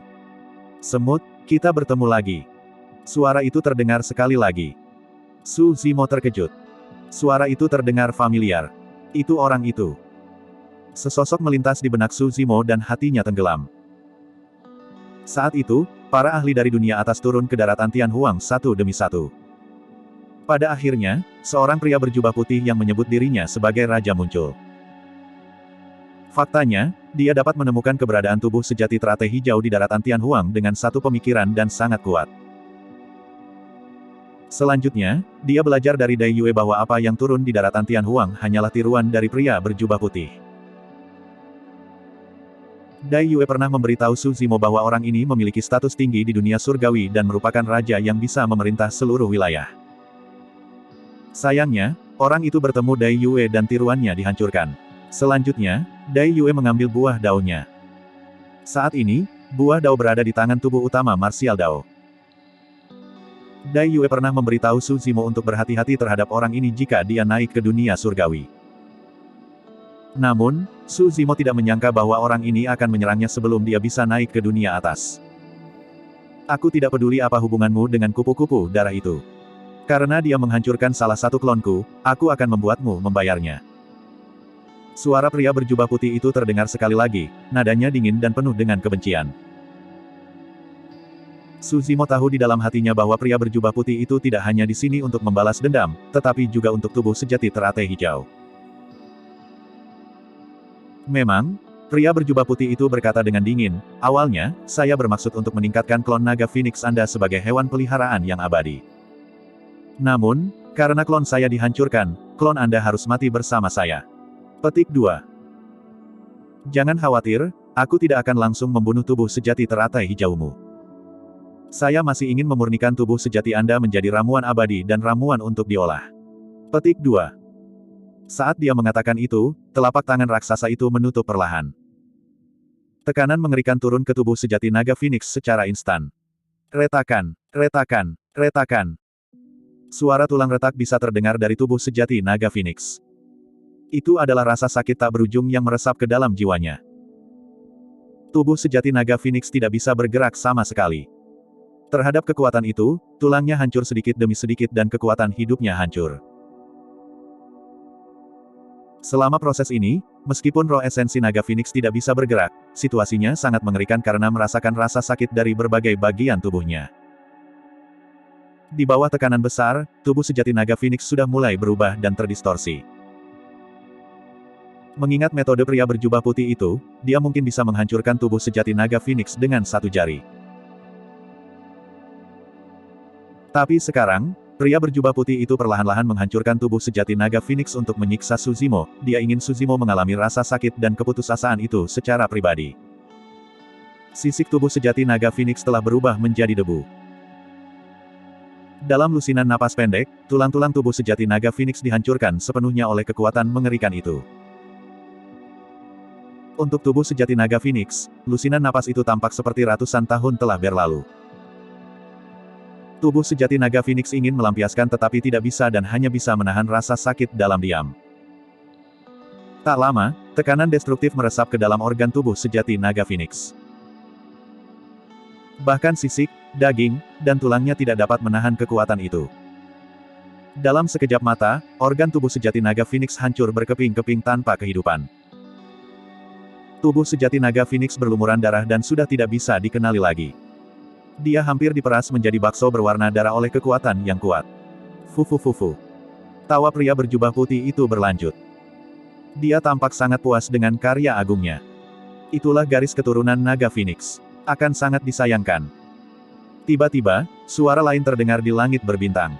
Semut, kita bertemu lagi. Suara itu terdengar sekali lagi. Su Zimo terkejut. Suara itu terdengar familiar. Itu orang itu. Sesosok melintas di benak Su Zimo dan hatinya tenggelam. Saat itu, para ahli dari dunia atas turun ke daratan Tianhuang satu demi satu. Pada akhirnya, seorang pria berjubah putih yang menyebut dirinya sebagai raja muncul. Faktanya, dia dapat menemukan keberadaan tubuh sejati teratai hijau di daratan Tianhuang dengan satu pemikiran dan sangat kuat. Selanjutnya, dia belajar dari Dai Yue bahwa apa yang turun di daratan Tianhuang hanyalah tiruan dari pria berjubah putih. Dai Yue pernah memberitahu Su Zimo bahwa orang ini memiliki status tinggi di dunia surgawi dan merupakan raja yang bisa memerintah seluruh wilayah. Sayangnya, orang itu bertemu Dai Yue dan tiruannya dihancurkan. Selanjutnya, Dai Yue mengambil buah daunnya. Saat ini, buah dao berada di tangan tubuh utama Martial Dao. Dai Yue pernah memberitahu Su Zimo untuk berhati-hati terhadap orang ini jika dia naik ke dunia surgawi. Namun, Su Zimo tidak menyangka bahwa orang ini akan menyerangnya sebelum dia bisa naik ke dunia atas. Aku tidak peduli apa hubunganmu dengan kupu-kupu darah itu. Karena dia menghancurkan salah satu klonku, aku akan membuatmu membayarnya. Suara pria berjubah putih itu terdengar sekali lagi, nadanya dingin dan penuh dengan kebencian. Su Zimo tahu di dalam hatinya bahwa pria berjubah putih itu tidak hanya di sini untuk membalas dendam, tetapi juga untuk tubuh sejati teratai hijau. Memang, pria berjubah putih itu berkata dengan dingin, awalnya, saya bermaksud untuk meningkatkan klon naga Phoenix Anda sebagai hewan peliharaan yang abadi. Namun, karena klon saya dihancurkan, klon Anda harus mati bersama saya. Petik 2. Jangan khawatir, aku tidak akan langsung membunuh tubuh sejati teratai hijaumu. Saya masih ingin memurnikan tubuh sejati Anda menjadi ramuan abadi dan ramuan untuk diolah. Petik 2. Saat dia mengatakan itu, telapak tangan raksasa itu menutup perlahan. Tekanan mengerikan turun ke tubuh sejati naga Phoenix secara instan. Retakan, retakan, retakan. Suara tulang retak bisa terdengar dari tubuh sejati naga Phoenix. Itu adalah rasa sakit tak berujung yang meresap ke dalam jiwanya. Tubuh sejati naga Phoenix tidak bisa bergerak sama sekali. Terhadap kekuatan itu, tulangnya hancur sedikit demi sedikit dan kekuatan hidupnya hancur. Selama proses ini, meskipun roh esensi naga Phoenix tidak bisa bergerak, situasinya sangat mengerikan karena merasakan rasa sakit dari berbagai bagian tubuhnya. Di bawah tekanan besar, tubuh sejati naga Phoenix sudah mulai berubah dan terdistorsi. Mengingat metode pria berjubah putih itu, dia mungkin bisa menghancurkan tubuh sejati naga Phoenix dengan satu jari. Tapi sekarang, pria berjubah putih itu perlahan-lahan menghancurkan tubuh sejati naga Phoenix untuk menyiksa Su Zimo. Dia ingin Su Zimo mengalami rasa sakit dan keputusasaan itu secara pribadi. Sisik tubuh sejati naga Phoenix telah berubah menjadi debu. Dalam lusinan napas pendek, tulang-tulang tubuh sejati naga Phoenix dihancurkan sepenuhnya oleh kekuatan mengerikan itu. Untuk tubuh sejati naga Phoenix, lusinan napas itu tampak seperti ratusan tahun telah berlalu. Tubuh sejati naga Phoenix ingin melampiaskan tetapi tidak bisa dan hanya bisa menahan rasa sakit dalam diam. Tak lama, tekanan destruktif meresap ke dalam organ tubuh sejati naga Phoenix. Bahkan sisik, daging, dan tulangnya tidak dapat menahan kekuatan itu. Dalam sekejap mata, organ tubuh sejati naga Phoenix hancur berkeping-keping tanpa kehidupan. Tubuh sejati naga Phoenix berlumuran darah dan sudah tidak bisa dikenali lagi. Dia hampir diperas menjadi bakso berwarna darah oleh kekuatan yang kuat. Fufu. Tawa pria berjubah putih itu berlanjut. Dia tampak sangat puas dengan karya agungnya. Itulah garis keturunan naga Phoenix. Akan sangat disayangkan. Tiba-tiba, suara lain terdengar di langit berbintang.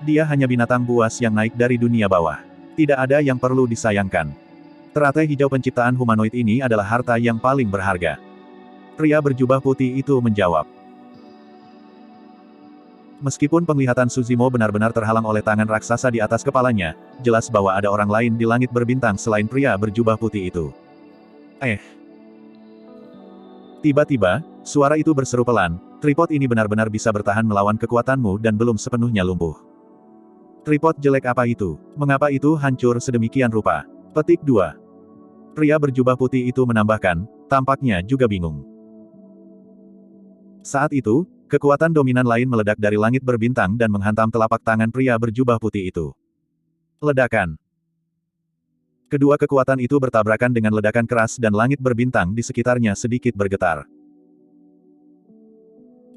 Dia hanya binatang buas yang naik dari dunia bawah. Tidak ada yang perlu disayangkan. Teratai hijau penciptaan humanoid ini adalah harta yang paling berharga. Pria berjubah putih itu menjawab. Meskipun penglihatan Su Zimo benar-benar terhalang oleh tangan raksasa di atas kepalanya, jelas bahwa ada orang lain di langit berbintang selain pria berjubah putih itu. Tiba-tiba, suara itu berseru pelan, tripod ini benar-benar bisa bertahan melawan kekuatanmu dan belum sepenuhnya lumpuh. Tripod jelek apa itu? Mengapa itu hancur sedemikian rupa? Petik 2. Pria berjubah putih itu menambahkan, tampaknya juga bingung. Saat itu, kekuatan dominan lain meledak dari langit berbintang dan menghantam telapak tangan pria berjubah putih itu. Ledakan. Kedua kekuatan itu bertabrakan dengan ledakan keras dan langit berbintang di sekitarnya sedikit bergetar.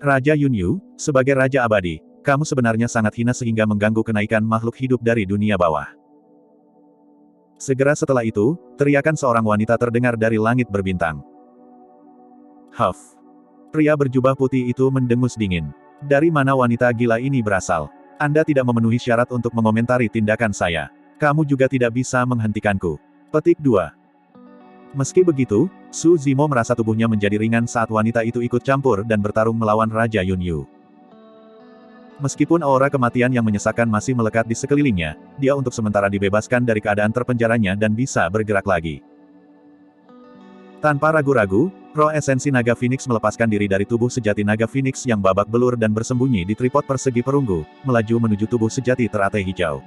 Raja Yunyu, sebagai Raja Abadi, kamu sebenarnya sangat hina sehingga mengganggu kenaikan makhluk hidup dari dunia bawah. Segera setelah itu, teriakan seorang wanita terdengar dari langit berbintang. Huff. Pria berjubah putih itu mendengus dingin. Dari mana wanita gila ini berasal? Anda tidak memenuhi syarat untuk mengomentari tindakan saya. Kamu juga tidak bisa menghentikanku. Petik 2. Meski begitu, Su Zimo merasa tubuhnya menjadi ringan saat wanita itu ikut campur dan bertarung melawan Raja Yunyu. Meskipun aura kematian yang menyesakkan masih melekat di sekelilingnya, dia untuk sementara dibebaskan dari keadaan terpenjaranya dan bisa bergerak lagi. Tanpa ragu-ragu, Roh esensi naga Phoenix melepaskan diri dari tubuh sejati naga Phoenix yang babak belur dan bersembunyi di tripod persegi perunggu, melaju menuju tubuh sejati teratai hijau.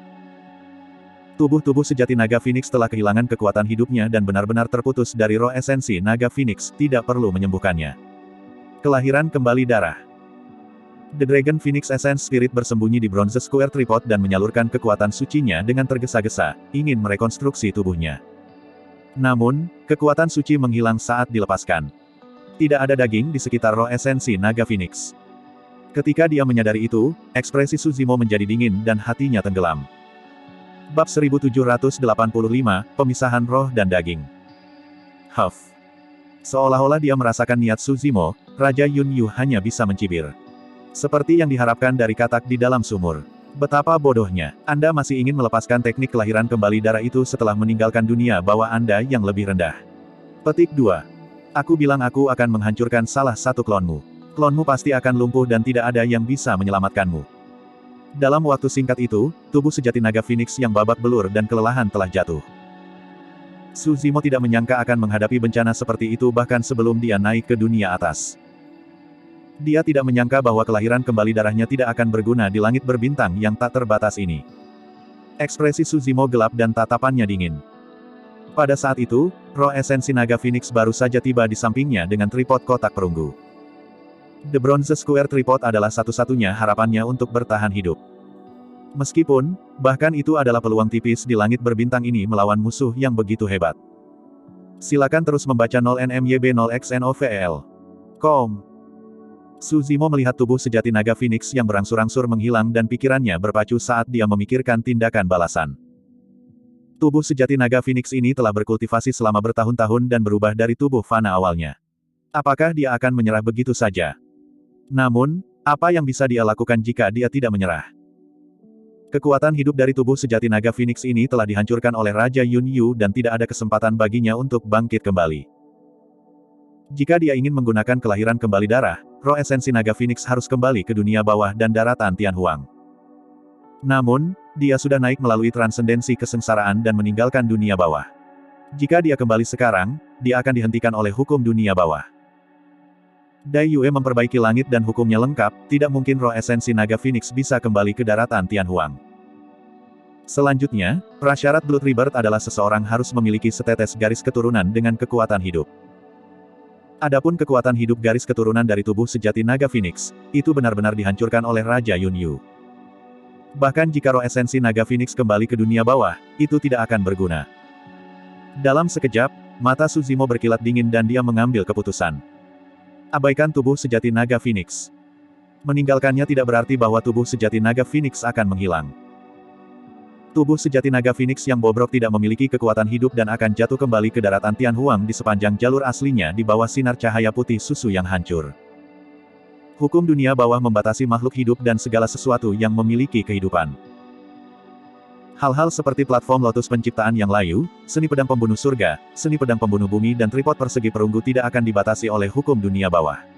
Tubuh-tubuh sejati naga Phoenix telah kehilangan kekuatan hidupnya dan benar-benar terputus dari roh esensi naga Phoenix, tidak perlu menyembuhkannya. Kelahiran kembali darah. The Dragon Phoenix Essence Spirit bersembunyi di Bronze Square Tripod dan menyalurkan kekuatan sucinya dengan tergesa-gesa, ingin merekonstruksi tubuhnya. Namun, kekuatan suci menghilang saat dilepaskan. Tidak ada daging di sekitar roh esensi naga Phoenix. Ketika dia menyadari itu, ekspresi Suzimo menjadi dingin dan hatinya tenggelam. Bab 1785, Pemisahan Roh dan Daging. Huff. Seolah-olah dia merasakan niat Suzimo, Raja Yun Yu hanya bisa mencibir. Seperti yang diharapkan dari katak di dalam sumur. Betapa bodohnya, Anda masih ingin melepaskan teknik kelahiran kembali darah itu setelah meninggalkan dunia bawah Anda yang lebih rendah. Petik 2. Aku bilang aku akan menghancurkan salah satu klonmu. Klonmu pasti akan lumpuh dan tidak ada yang bisa menyelamatkanmu. Dalam waktu singkat itu, tubuh sejati naga Phoenix yang babak belur dan kelelahan telah jatuh. Suzimo tidak menyangka akan menghadapi bencana seperti itu bahkan sebelum dia naik ke dunia atas. Dia tidak menyangka bahwa kelahiran kembali darahnya tidak akan berguna di langit berbintang yang tak terbatas ini. Ekspresi Suzimo gelap dan tatapannya dingin. Pada saat itu, roh esensi naga Phoenix baru saja tiba di sampingnya dengan tripod kotak perunggu. The Bronze Square Tripod adalah satu-satunya harapannya untuk bertahan hidup. Meskipun, bahkan itu adalah peluang tipis di langit berbintang ini melawan musuh yang begitu hebat. Silakan terus membaca 0NMYB0XNOVEL.com. Suzimo melihat tubuh sejati naga Phoenix yang berangsur-angsur menghilang dan pikirannya berpacu saat dia memikirkan tindakan balasan. Tubuh sejati naga Phoenix ini telah berkultivasi selama bertahun-tahun dan berubah dari tubuh fana awalnya. Apakah dia akan menyerah begitu saja? Namun, apa yang bisa dia lakukan jika dia tidak menyerah? Kekuatan hidup dari tubuh sejati naga Phoenix ini telah dihancurkan oleh Raja Yun Yu dan tidak ada kesempatan baginya untuk bangkit kembali. Jika dia ingin menggunakan kelahiran kembali darah, roh esensi naga Phoenix harus kembali ke dunia bawah dan daratan Tianhuang. Namun, dia sudah naik melalui transendensi kesengsaraan dan meninggalkan dunia bawah. Jika dia kembali sekarang, dia akan dihentikan oleh hukum dunia bawah. Dai Yue memperbaiki langit dan hukumnya lengkap, tidak mungkin roh esensi naga Phoenix bisa kembali ke daratan Tianhuang. Selanjutnya, prasyarat Blood Rebirth adalah seseorang harus memiliki setetes garis keturunan dengan kekuatan hidup. Adapun kekuatan hidup garis keturunan dari tubuh sejati naga Phoenix, itu benar-benar dihancurkan oleh Raja Yun Yu. Bahkan jika roh esensi naga Phoenix kembali ke dunia bawah, itu tidak akan berguna. Dalam sekejap, mata Suzimo berkilat dingin dan dia mengambil keputusan. Abaikan tubuh sejati naga Phoenix. Meninggalkannya tidak berarti bahwa tubuh sejati naga Phoenix akan menghilang. Tubuh sejati naga Phoenix yang bobrok tidak memiliki kekuatan hidup dan akan jatuh kembali ke daratan Tianhuang di sepanjang jalur aslinya di bawah sinar cahaya putih susu yang hancur. Hukum dunia bawah membatasi makhluk hidup dan segala sesuatu yang memiliki kehidupan. Hal-hal seperti platform lotus penciptaan yang layu, seni pedang pembunuh surga, seni pedang pembunuh bumi dan tripod persegi perunggu tidak akan dibatasi oleh hukum dunia bawah.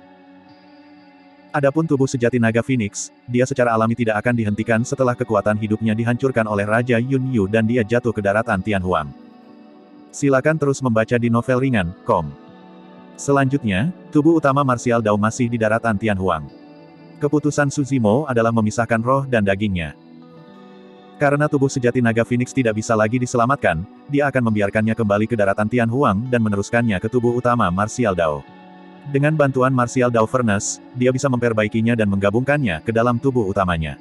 Adapun tubuh sejati naga Phoenix, dia secara alami tidak akan dihentikan setelah kekuatan hidupnya dihancurkan oleh Raja Yun Yu dan dia jatuh ke daratan Tianhuang. Silakan terus membaca di novelringan.com. Selanjutnya, tubuh utama marsial Dao masih di daratan Tianhuang. Keputusan Suzimo adalah memisahkan roh dan dagingnya. Karena tubuh sejati naga Phoenix tidak bisa lagi diselamatkan, dia akan membiarkannya kembali ke daratan Tianhuang dan meneruskannya ke tubuh utama marsial Dao. Dengan bantuan Martial Dao Furnace, dia bisa memperbaikinya dan menggabungkannya ke dalam tubuh utamanya.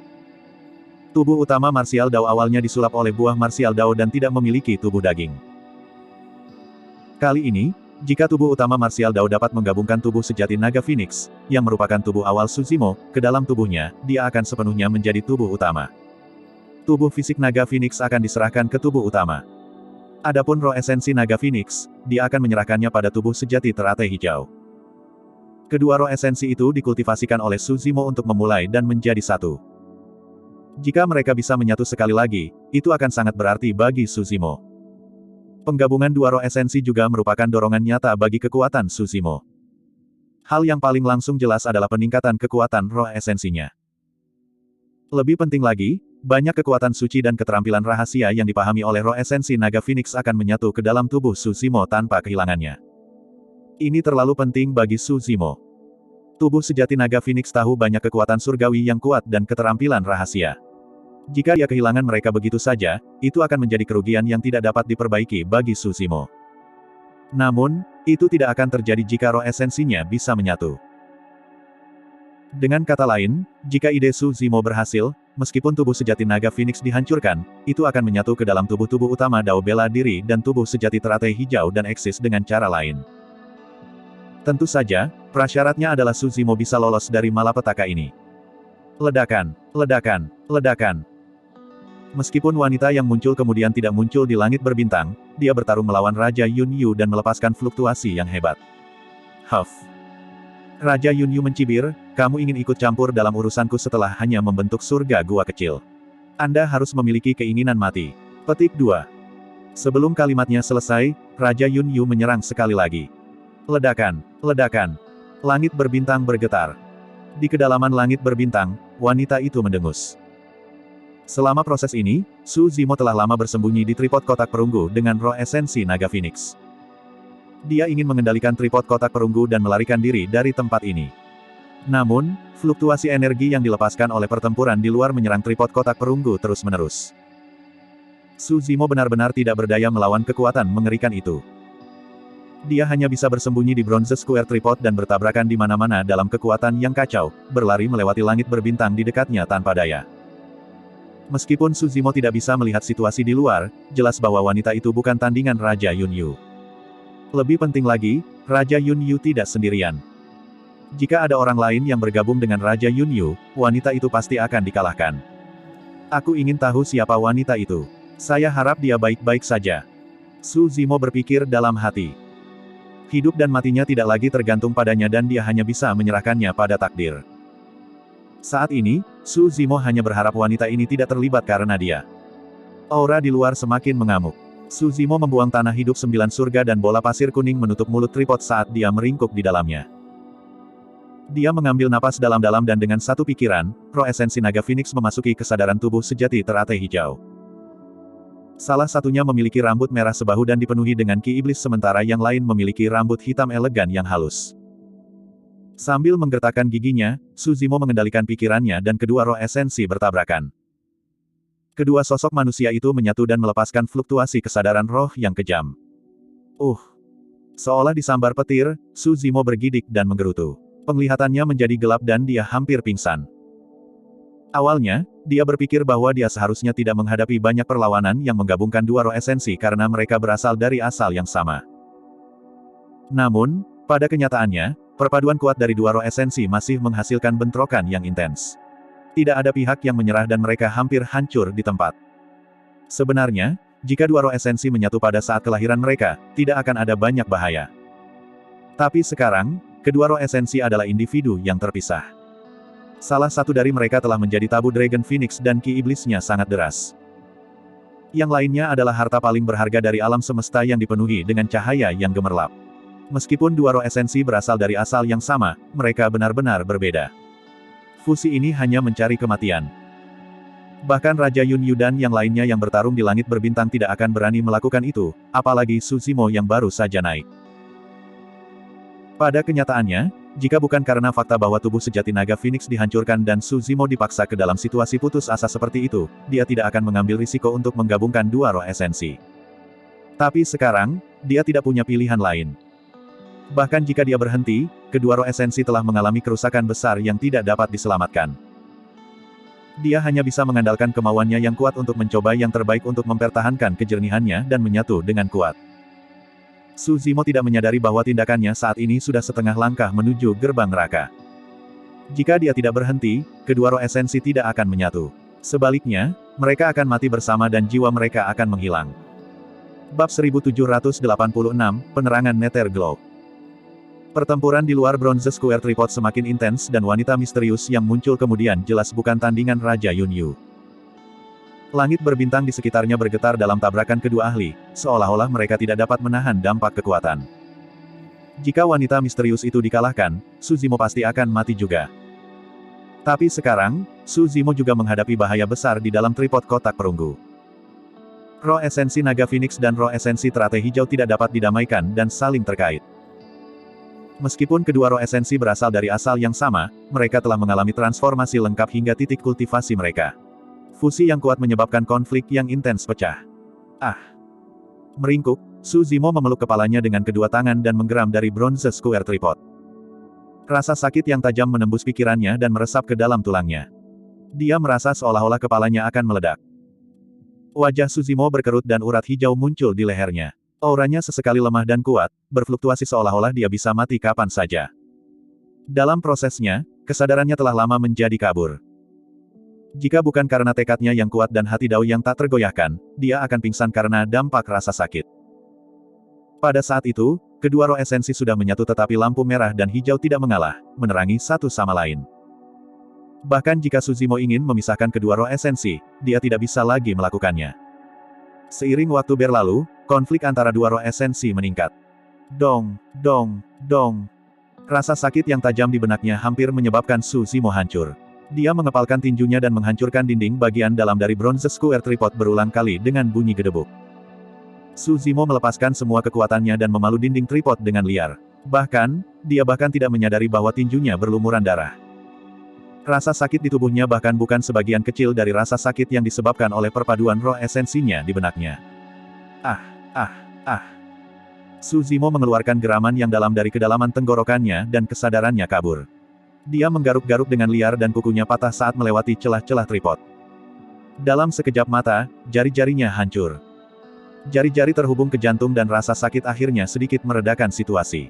Tubuh utama Martial Dao awalnya disulap oleh buah Martial Dao dan tidak memiliki tubuh daging. Kali ini, jika tubuh utama Martial Dao dapat menggabungkan tubuh sejati naga Phoenix, yang merupakan tubuh awal Suzimo, ke dalam tubuhnya, dia akan sepenuhnya menjadi tubuh utama. Tubuh fisik naga Phoenix akan diserahkan ke tubuh utama. Adapun roh esensi naga Phoenix, dia akan menyerahkannya pada tubuh sejati teratai hijau. Kedua roh esensi itu dikultivasikan oleh Suzimo untuk memulai dan menjadi satu. Jika mereka bisa menyatu sekali lagi, itu akan sangat berarti bagi Suzimo. Penggabungan dua roh esensi juga merupakan dorongan nyata bagi kekuatan Suzimo. Hal yang paling langsung jelas adalah peningkatan kekuatan roh esensinya. Lebih penting lagi, banyak kekuatan suci dan keterampilan rahasia yang dipahami oleh roh esensi naga Phoenix akan menyatu ke dalam tubuh Suzimo tanpa kehilangannya. Ini terlalu penting bagi Su Zimo. Tubuh sejati naga Phoenix tahu banyak kekuatan surgawi yang kuat dan keterampilan rahasia. Jika dia kehilangan mereka begitu saja, itu akan menjadi kerugian yang tidak dapat diperbaiki bagi Su Zimo. Namun, itu tidak akan terjadi jika roh esensinya bisa menyatu. Dengan kata lain, jika ide Su Zimo berhasil, meskipun tubuh sejati naga Phoenix dihancurkan, itu akan menyatu ke dalam tubuh-tubuh utama Dao Bela Diri dan tubuh sejati teratai hijau dan eksis dengan cara lain. Tentu saja, prasyaratnya adalah Su Zimo bisa lolos dari malapetaka ini. Ledakan, ledakan, ledakan. Meskipun wanita yang muncul kemudian tidak muncul di langit berbintang, dia bertarung melawan Raja Yun Yu dan melepaskan fluktuasi yang hebat. Huff. Raja Yun Yu mencibir, kamu ingin ikut campur dalam urusanku setelah hanya membentuk surga gua kecil. Anda harus memiliki keinginan mati. Petik 2. Sebelum kalimatnya selesai, Raja Yun Yu menyerang sekali lagi. Ledakan, ledakan. Langit berbintang bergetar. Di kedalaman langit berbintang, wanita itu mendengus. Selama proses ini, Su Zimo telah lama bersembunyi di tripod kotak perunggu dengan roh esensi naga Phoenix. Dia ingin mengendalikan tripod kotak perunggu dan melarikan diri dari tempat ini. Namun, fluktuasi energi yang dilepaskan oleh pertempuran di luar menyerang tripod kotak perunggu terus-menerus. Su Zimo benar-benar tidak berdaya melawan kekuatan mengerikan itu. Dia hanya bisa bersembunyi di Bronze Square Tripod dan bertabrakan di mana-mana dalam kekuatan yang kacau, berlari melewati langit berbintang di dekatnya tanpa daya. Meskipun Su Zimo tidak bisa melihat situasi di luar, jelas bahwa wanita itu bukan tandingan Raja Yun Yu. Lebih penting lagi, Raja Yun Yu tidak sendirian. Jika ada orang lain yang bergabung dengan Raja Yun Yu, wanita itu pasti akan dikalahkan. Aku ingin tahu siapa wanita itu. Saya harap dia baik-baik saja. Su Zimo berpikir dalam hati. Hidup dan matinya tidak lagi tergantung padanya dan dia hanya bisa menyerahkannya pada takdir. Saat ini, Su Zimo hanya berharap wanita ini tidak terlibat karena dia. Aura di luar semakin mengamuk. Su Zimo membuang tanah hidup 9 surga dan bola pasir kuning menutup mulut tripod saat dia meringkuk di dalamnya. Dia mengambil napas dalam-dalam dan dengan satu pikiran, roh esensi naga Phoenix memasuki kesadaran tubuh sejati teratai hijau. Salah satunya memiliki rambut merah sebahu dan dipenuhi dengan ki iblis sementara yang lain memiliki rambut hitam elegan yang halus. Sambil menggertakkan giginya, Su Zimo mengendalikan pikirannya dan kedua roh esensi bertabrakan. Kedua sosok manusia itu menyatu dan melepaskan fluktuasi kesadaran roh yang kejam. Seolah disambar petir, Su Zimo bergidik dan menggerutu. Penglihatannya menjadi gelap dan dia hampir pingsan. Awalnya, dia berpikir bahwa dia seharusnya tidak menghadapi banyak perlawanan yang menggabungkan dua roh esensi karena mereka berasal dari asal yang sama. Namun, pada kenyataannya, perpaduan kuat dari dua roh esensi masih menghasilkan bentrokan yang intens. Tidak ada pihak yang menyerah dan mereka hampir hancur di tempat. Sebenarnya, jika dua roh esensi menyatu pada saat kelahiran mereka, tidak akan ada banyak bahaya. Tapi sekarang, kedua roh esensi adalah individu yang terpisah. Salah satu dari mereka telah menjadi tabu Dragon Phoenix dan ki iblisnya sangat deras. Yang lainnya adalah harta paling berharga dari alam semesta yang dipenuhi dengan cahaya yang gemerlap. Meskipun dua roh esensi berasal dari asal yang sama, mereka benar-benar berbeda. Fusi ini hanya mencari kematian. Bahkan Raja Yun Yu dan yang lainnya yang bertarung di langit berbintang tidak akan berani melakukan itu, apalagi Su Zimo yang baru saja naik. Pada kenyataannya, jika bukan karena fakta bahwa tubuh sejati naga Phoenix dihancurkan dan Su Zimo dipaksa ke dalam situasi putus asa seperti itu, dia tidak akan mengambil risiko untuk menggabungkan dua roh esensi. Tapi sekarang, dia tidak punya pilihan lain. Bahkan jika dia berhenti, kedua roh esensi telah mengalami kerusakan besar yang tidak dapat diselamatkan. Dia hanya bisa mengandalkan kemauannya yang kuat untuk mencoba yang terbaik untuk mempertahankan kejernihannya dan menyatu dengan kuat. Su Zimo tidak menyadari bahwa tindakannya saat ini sudah setengah langkah menuju gerbang neraka. Jika dia tidak berhenti, kedua roh esensi tidak akan menyatu. Sebaliknya, mereka akan mati bersama dan jiwa mereka akan menghilang. Bab 1786, Penerangan Nether Glow. Pertempuran di luar Bronze Square Tripod semakin intens dan wanita misterius yang muncul kemudian jelas bukan tandingan Raja Yun Yu. Langit berbintang di sekitarnya bergetar dalam tabrakan kedua ahli, seolah-olah mereka tidak dapat menahan dampak kekuatan. Jika wanita misterius itu dikalahkan, Su Zimo pasti akan mati juga. Tapi sekarang, Su Zimo juga menghadapi bahaya besar di dalam tripod kotak perunggu. Roh esensi naga Phoenix dan roh esensi teratai hijau tidak dapat didamaikan dan saling terkait. Meskipun kedua roh esensi berasal dari asal yang sama, mereka telah mengalami transformasi lengkap hingga titik kultivasi mereka. Fusi yang kuat menyebabkan konflik yang intens pecah. Ah! Meringkuk, Su Zimo memeluk kepalanya dengan kedua tangan dan menggeram dari bronze square tripod. Rasa sakit yang tajam menembus pikirannya dan meresap ke dalam tulangnya. Dia merasa seolah-olah kepalanya akan meledak. Wajah Su Zimo berkerut dan urat hijau muncul di lehernya. Auranya sesekali lemah dan kuat, berfluktuasi seolah-olah dia bisa mati kapan saja. Dalam prosesnya, kesadarannya telah lama menjadi kabur. Jika bukan karena tekadnya yang kuat dan hati Dao yang tak tergoyahkan, dia akan pingsan karena dampak rasa sakit. Pada saat itu, kedua roh esensi sudah menyatu tetapi lampu merah dan hijau tidak mengalah, menerangi satu sama lain. Bahkan jika Su Zimo ingin memisahkan kedua roh esensi, dia tidak bisa lagi melakukannya. Seiring waktu berlalu, konflik antara dua roh esensi meningkat. Dong, dong, dong. Rasa sakit yang tajam di benaknya hampir menyebabkan Su Zimo hancur. Dia mengepalkan tinjunya dan menghancurkan dinding bagian dalam dari bronze square tripod berulang kali dengan bunyi gedebuk. Su Zimo melepaskan semua kekuatannya dan memalu dinding tripod dengan liar. Bahkan, dia tidak menyadari bahwa tinjunya berlumuran darah. Rasa sakit di tubuhnya bahkan bukan sebagian kecil dari rasa sakit yang disebabkan oleh perpaduan roh esensinya di benaknya. Ah, ah, ah. Su Zimo mengeluarkan geraman yang dalam dari kedalaman tenggorokannya dan kesadarannya kabur. Dia menggaruk-garuk dengan liar dan kukunya patah saat melewati celah-celah tripod. Dalam sekejap mata, jari-jarinya hancur. Jari-jari terhubung ke jantung dan rasa sakit akhirnya sedikit meredakan situasi.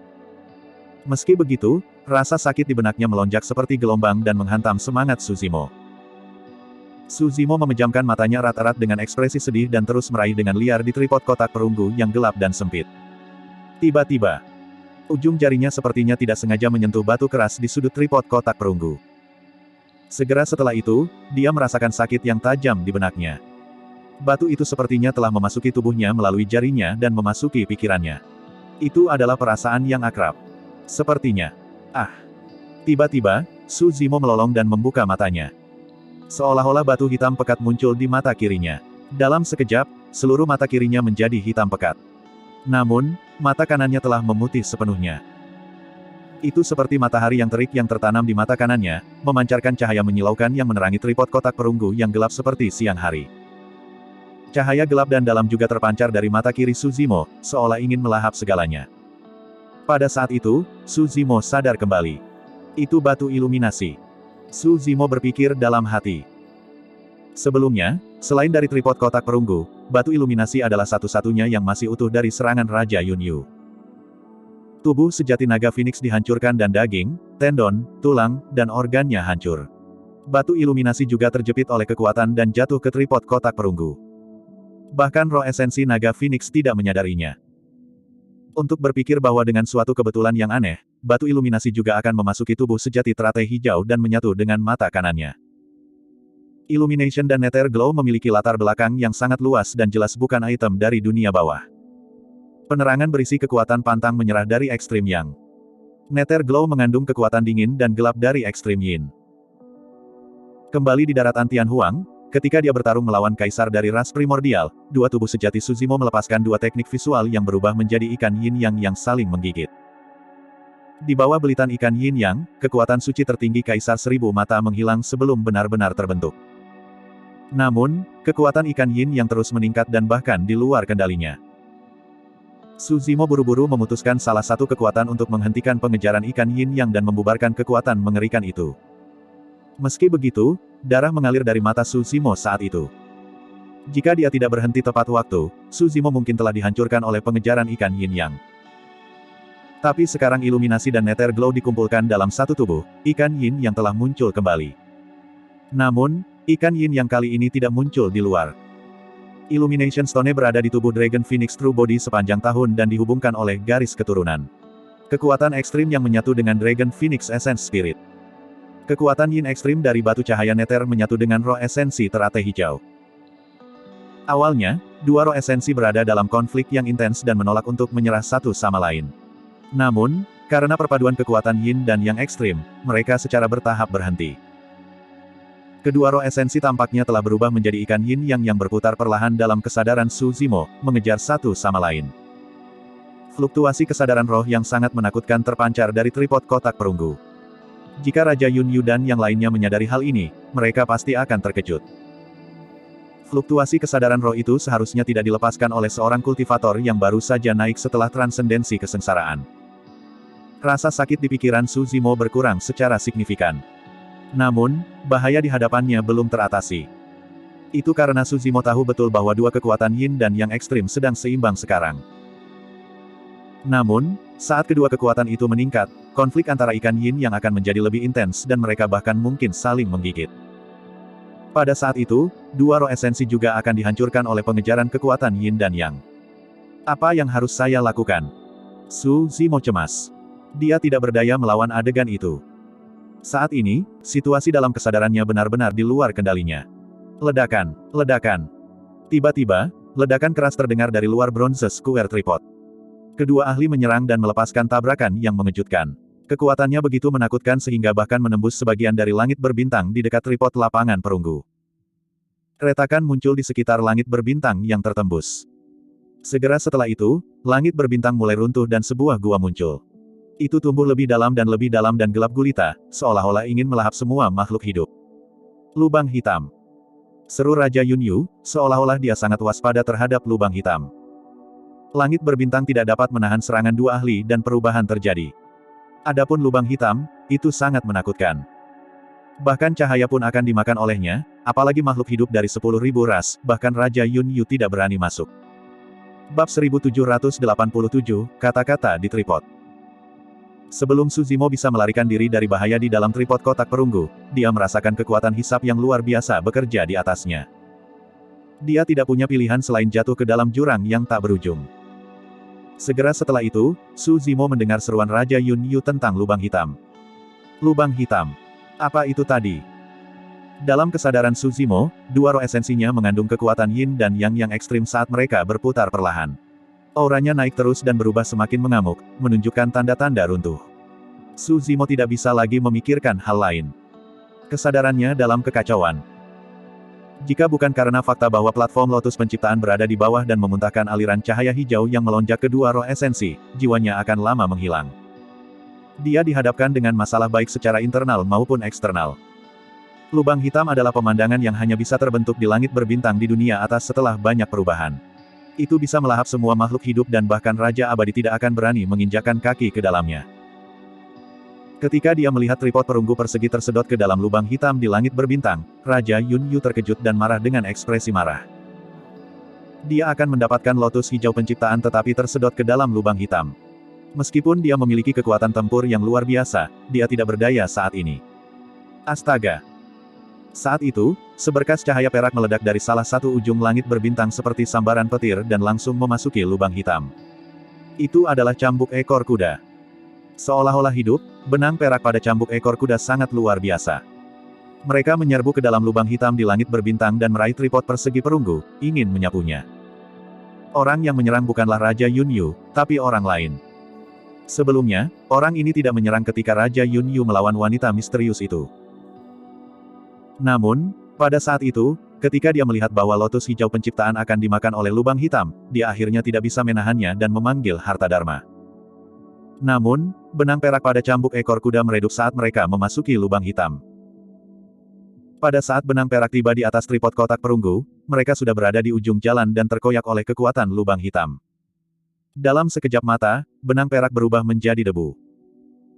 Meski begitu, rasa sakit di benaknya melonjak seperti gelombang dan menghantam semangat Su Zimo. Su Zimo memejamkan matanya erat-erat dengan ekspresi sedih dan terus meraih dengan liar di tripod kotak perunggu yang gelap dan sempit. Tiba-tiba, ujung jarinya sepertinya tidak sengaja menyentuh batu keras di sudut tripod kotak perunggu. Segera setelah itu, dia merasakan sakit yang tajam di benaknya. Batu itu sepertinya telah memasuki tubuhnya melalui jarinya dan memasuki pikirannya. Itu adalah perasaan yang akrab. Sepertinya. Ah! Tiba-tiba, Su Zimo melolong dan membuka matanya. Seolah-olah batu hitam pekat muncul di mata kirinya. Dalam sekejap, seluruh mata kirinya menjadi hitam pekat. Namun, mata kanannya telah memutih sepenuhnya. Itu seperti matahari yang terik yang tertanam di mata kanannya, memancarkan cahaya menyilaukan yang menerangi tripod kotak perunggu yang gelap seperti siang hari. Cahaya gelap dan dalam juga terpancar dari mata kiri Su Zimo, seolah ingin melahap segalanya. Pada saat itu, Su Zimo sadar kembali. Itu batu iluminasi. Su Zimo berpikir dalam hati. Sebelumnya, selain dari tripod kotak perunggu, batu iluminasi adalah satu-satunya yang masih utuh dari serangan Raja Yunyu. Tubuh sejati naga Phoenix dihancurkan dan daging, tendon, tulang, dan organnya hancur. Batu iluminasi juga terjepit oleh kekuatan dan jatuh ke tripod kotak perunggu. Bahkan roh esensi naga Phoenix tidak menyadarinya. Untuk berpikir bahwa dengan suatu kebetulan yang aneh, batu iluminasi juga akan memasuki tubuh sejati teratai hijau dan menyatu dengan mata kanannya. Illumination dan Nether Glow memiliki latar belakang yang sangat luas dan jelas bukan item dari dunia bawah. Penerangan berisi kekuatan pantang menyerah dari ekstrim Yang. Nether Glow mengandung kekuatan dingin dan gelap dari ekstrim Yin. Kembali di daratan Tianhuang, ketika dia bertarung melawan kaisar dari ras primordial, dua tubuh sejati Su Zimo melepaskan dua teknik visual yang berubah menjadi ikan yin yang saling menggigit. Di bawah belitan ikan yin yang, kekuatan suci tertinggi kaisar seribu mata menghilang sebelum benar-benar terbentuk. Namun, kekuatan ikan yin yang terus meningkat dan bahkan di luar kendalinya. Su Zimo buru-buru memutuskan salah satu kekuatan untuk menghentikan pengejaran ikan yin yang dan membubarkan kekuatan mengerikan itu. Meski begitu, darah mengalir dari mata Su Zimo saat itu. Jika dia tidak berhenti tepat waktu, Su Zimo mungkin telah dihancurkan oleh pengejaran ikan yin yang. Tapi sekarang iluminasi dan Nether Glow dikumpulkan dalam satu tubuh, ikan yin yang telah muncul kembali. Namun, ikan yin yang kali ini tidak muncul di luar. Illumination Stone berada di tubuh Dragon Phoenix True Body sepanjang tahun dan dihubungkan oleh garis keturunan. Kekuatan ekstrim yang menyatu dengan Dragon Phoenix Essence Spirit. Kekuatan yin ekstrim dari batu cahaya Nether menyatu dengan roh esensi teratai hijau. Awalnya, dua roh esensi berada dalam konflik yang intens dan menolak untuk menyerah satu sama lain. Namun, karena perpaduan kekuatan yin dan yang ekstrim, mereka secara bertahap berhenti. Kedua roh esensi tampaknya telah berubah menjadi ikan yin yang berputar perlahan dalam kesadaran Su Zimo, mengejar satu sama lain. Fluktuasi kesadaran roh yang sangat menakutkan terpancar dari tripod kotak perunggu. Jika Raja Yunyu dan yang lainnya menyadari hal ini, mereka pasti akan terkejut. Fluktuasi kesadaran roh itu seharusnya tidak dilepaskan oleh seorang kultivator yang baru saja naik setelah transendensi kesengsaraan. Rasa sakit di pikiran Su Zimo berkurang secara signifikan. Namun, bahaya di hadapannya belum teratasi. Itu karena Su Zimo tahu betul bahwa dua kekuatan yin dan yang ekstrim sedang seimbang sekarang. Namun, saat kedua kekuatan itu meningkat, konflik antara ikan yin yang akan menjadi lebih intens dan mereka bahkan mungkin saling menggigit. Pada saat itu, dua roh esensi juga akan dihancurkan oleh pengejaran kekuatan yin dan yang. Apa yang harus saya lakukan? Su Zimo cemas. Dia tidak berdaya melawan adegan itu. Saat ini, situasi dalam kesadarannya benar-benar di luar kendalinya. Ledakan, ledakan. Tiba-tiba, ledakan keras terdengar dari luar bronze square tripod. Kedua ahli menyerang dan melepaskan tabrakan yang mengejutkan. Kekuatannya begitu menakutkan sehingga bahkan menembus sebagian dari langit berbintang di dekat tripod lapangan perunggu. Retakan muncul di sekitar langit berbintang yang tertembus. Segera setelah itu, langit berbintang mulai runtuh dan sebuah gua muncul. Itu tumbuh lebih dalam dan gelap gulita, seolah-olah ingin melahap semua makhluk hidup. Lubang hitam. Seru Raja Yunyu, seolah-olah dia sangat waspada terhadap lubang hitam. Langit berbintang tidak dapat menahan serangan dua ahli dan perubahan terjadi. Adapun lubang hitam, itu sangat menakutkan. Bahkan cahaya pun akan dimakan olehnya, apalagi makhluk hidup dari 10.000 ras, bahkan Raja Yunyu tidak berani masuk. Bab 1787, kata-kata di tripod. Sebelum Su Zimo bisa melarikan diri dari bahaya di dalam tripod kotak perunggu, dia merasakan kekuatan hisap yang luar biasa bekerja di atasnya. Dia tidak punya pilihan selain jatuh ke dalam jurang yang tak berujung. Segera setelah itu, Su Zimo mendengar seruan Raja Yunyu tentang lubang hitam. Lubang hitam. Apa itu tadi? Dalam kesadaran Su Zimo, dua roh esensinya mengandung kekuatan yin dan yang ekstrim saat mereka berputar perlahan. Auranya naik terus dan berubah semakin mengamuk, menunjukkan tanda-tanda runtuh. Su Zimo tidak bisa lagi memikirkan hal lain. Kesadarannya dalam kekacauan. Jika bukan karena fakta bahwa platform Lotus Penciptaan berada di bawah dan memuntahkan aliran cahaya hijau yang melonjak kedua roh esensi, jiwanya akan lama menghilang. Dia dihadapkan dengan masalah baik secara internal maupun eksternal. Lubang hitam adalah pemandangan yang hanya bisa terbentuk di langit berbintang di dunia atas setelah banyak perubahan. Itu bisa melahap semua makhluk hidup dan bahkan Raja Abadi tidak akan berani menginjakkan kaki ke dalamnya. Ketika dia melihat tripod perunggu persegi tersedot ke dalam lubang hitam di langit berbintang, Raja Yunyu terkejut dan marah dengan ekspresi marah. Dia akan mendapatkan lotus hijau penciptaan tetapi tersedot ke dalam lubang hitam. Meskipun dia memiliki kekuatan tempur yang luar biasa, dia tidak berdaya saat ini. Astaga! Saat itu, seberkas cahaya perak meledak dari salah satu ujung langit berbintang seperti sambaran petir dan langsung memasuki lubang hitam. Itu adalah cambuk ekor kuda. Seolah-olah hidup, benang perak pada cambuk ekor kuda sangat luar biasa. Mereka menyerbu ke dalam lubang hitam di langit berbintang dan meraih tripod persegi perunggu, ingin menyapunya. Orang yang menyerang bukanlah Raja Yunyu, tapi orang lain. Sebelumnya, orang ini tidak menyerang ketika Raja Yunyu melawan wanita misterius itu. Namun, pada saat itu, ketika dia melihat bahwa lotus hijau penciptaan akan dimakan oleh lubang hitam, dia akhirnya tidak bisa menahannya dan memanggil harta dharma. Namun, benang perak pada cambuk ekor kuda meredup saat mereka memasuki lubang hitam. Pada saat benang perak tiba di atas tripod kotak perunggu, mereka sudah berada di ujung jalan dan terkoyak oleh kekuatan lubang hitam. Dalam sekejap mata, benang perak berubah menjadi debu.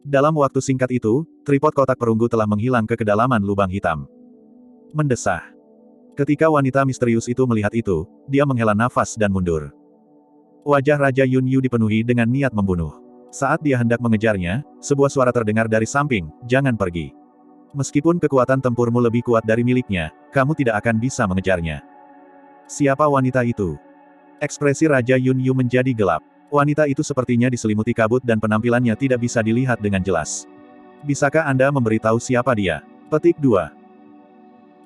Dalam waktu singkat itu, tripod kotak perunggu telah menghilang ke kedalaman lubang hitam. Mendesah. Ketika wanita misterius itu melihat itu, dia menghela nafas dan mundur. Wajah Raja Yunyu dipenuhi dengan niat membunuh. Saat dia hendak mengejarnya, sebuah suara terdengar dari samping, "Jangan pergi. Meskipun kekuatan tempurmu lebih kuat dari miliknya, kamu tidak akan bisa mengejarnya." Siapa wanita itu? Ekspresi Raja Yunyu menjadi gelap. Wanita itu sepertinya diselimuti kabut dan penampilannya tidak bisa dilihat dengan jelas. Bisakah Anda memberitahu siapa dia? Petik 2.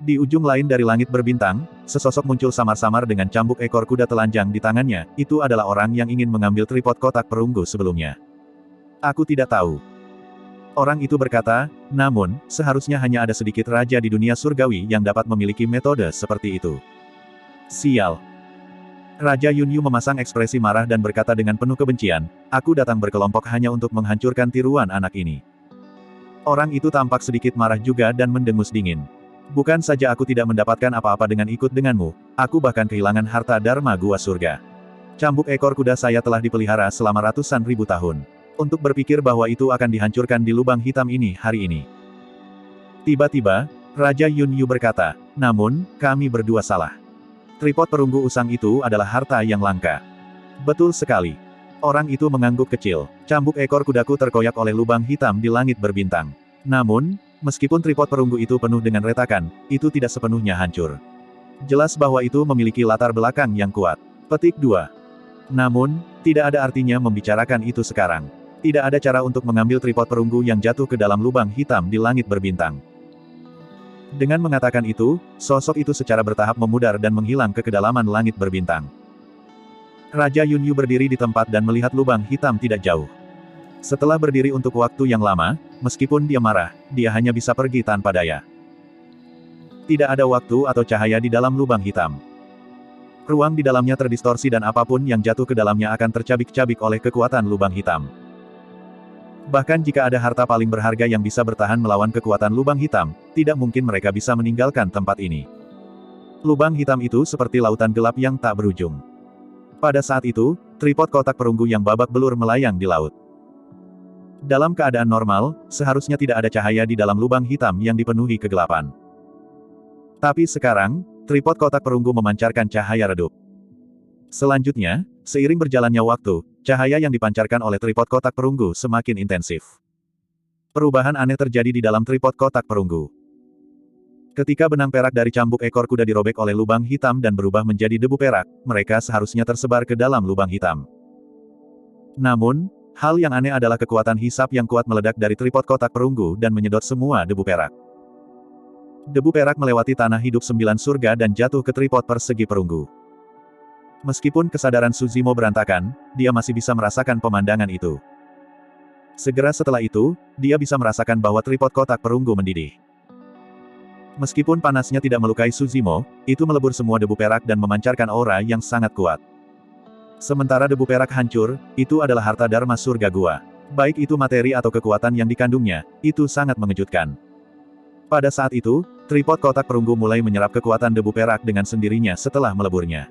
Di ujung lain dari langit berbintang, sesosok muncul samar-samar dengan cambuk ekor kuda telanjang di tangannya, itu adalah orang yang ingin mengambil tripod kotak perunggu sebelumnya. Aku tidak tahu. Orang itu berkata, namun, seharusnya hanya ada sedikit raja di dunia surgawi yang dapat memiliki metode seperti itu. Sial. Raja Yunyu memasang ekspresi marah dan berkata dengan penuh kebencian, aku datang berkelompok hanya untuk menghancurkan tiruan anak ini. Orang itu tampak sedikit marah juga dan mendengus dingin. Bukan saja aku tidak mendapatkan apa-apa dengan ikut denganmu, aku bahkan kehilangan harta Dharma Gua Surga. Cambuk ekor kuda saya telah dipelihara selama ratusan ribu tahun. Untuk berpikir bahwa itu akan dihancurkan di lubang hitam ini hari ini. Tiba-tiba, Raja Yunyu berkata, namun, kami berdua salah. Tripod perunggu usang itu adalah harta yang langka. Betul sekali. Orang itu mengangguk kecil. Cambuk ekor kudaku terkoyak oleh lubang hitam di langit berbintang. Namun, meskipun tripod perunggu itu penuh dengan retakan, itu tidak sepenuhnya hancur. Jelas bahwa itu memiliki latar belakang yang kuat. Petik 2. Namun, tidak ada artinya membicarakan itu sekarang. Tidak ada cara untuk mengambil tripod perunggu yang jatuh ke dalam lubang hitam di langit berbintang. Dengan mengatakan itu, sosok itu secara bertahap memudar dan menghilang ke kedalaman langit berbintang. Raja Yunyu berdiri di tempat dan melihat lubang hitam tidak jauh. Setelah berdiri untuk waktu yang lama, meskipun dia marah, dia hanya bisa pergi tanpa daya. Tidak ada waktu atau cahaya di dalam lubang hitam. Ruang di dalamnya terdistorsi dan apapun yang jatuh ke dalamnya akan tercabik-cabik oleh kekuatan lubang hitam. Bahkan jika ada harta paling berharga yang bisa bertahan melawan kekuatan lubang hitam, tidak mungkin mereka bisa meninggalkan tempat ini. Lubang hitam itu seperti lautan gelap yang tak berujung. Pada saat itu, tripod kotak perunggu yang babak belur melayang di laut. Dalam keadaan normal, seharusnya tidak ada cahaya di dalam lubang hitam yang dipenuhi kegelapan. Tapi sekarang, tripod kotak perunggu memancarkan cahaya redup. Selanjutnya, seiring berjalannya waktu, cahaya yang dipancarkan oleh tripod kotak perunggu semakin intensif. Perubahan aneh terjadi di dalam tripod kotak perunggu. Ketika benang perak dari cambuk ekor kuda dirobek oleh lubang hitam dan berubah menjadi debu perak, mereka seharusnya tersebar ke dalam lubang hitam. Namun, hal yang aneh adalah kekuatan hisap yang kuat meledak dari tripod kotak perunggu dan menyedot semua debu perak. Debu perak melewati tanah hidup 9 surga dan jatuh ke tripod persegi perunggu. Meskipun kesadaran Suzimo berantakan, dia masih bisa merasakan pemandangan itu. Segera setelah itu, dia bisa merasakan bahwa tripod kotak perunggu mendidih. Meskipun panasnya tidak melukai Suzimo, itu melebur semua debu perak dan memancarkan aura yang sangat kuat. Sementara debu perak hancur, itu adalah harta Dharma Surga Gua. Baik itu materi atau kekuatan yang dikandungnya, itu sangat mengejutkan. Pada saat itu, tripod kotak perunggu mulai menyerap kekuatan debu perak dengan sendirinya setelah meleburnya.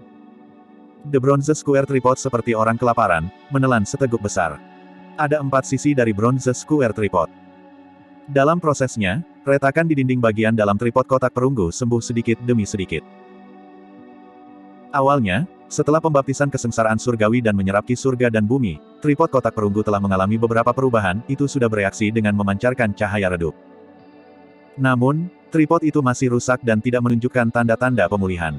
The Bronze Square Tripod seperti orang kelaparan, menelan seteguk besar. Ada 4 sisi dari Bronze Square Tripod. Dalam prosesnya, retakan di dinding bagian dalam tripod kotak perunggu sembuh sedikit demi sedikit. Awalnya, setelah pembaptisan kesengsaraan surgawi dan menyerap ki surga dan bumi, tripod kotak perunggu telah mengalami beberapa perubahan, itu sudah bereaksi dengan memancarkan cahaya redup. Namun, tripod itu masih rusak dan tidak menunjukkan tanda-tanda pemulihan.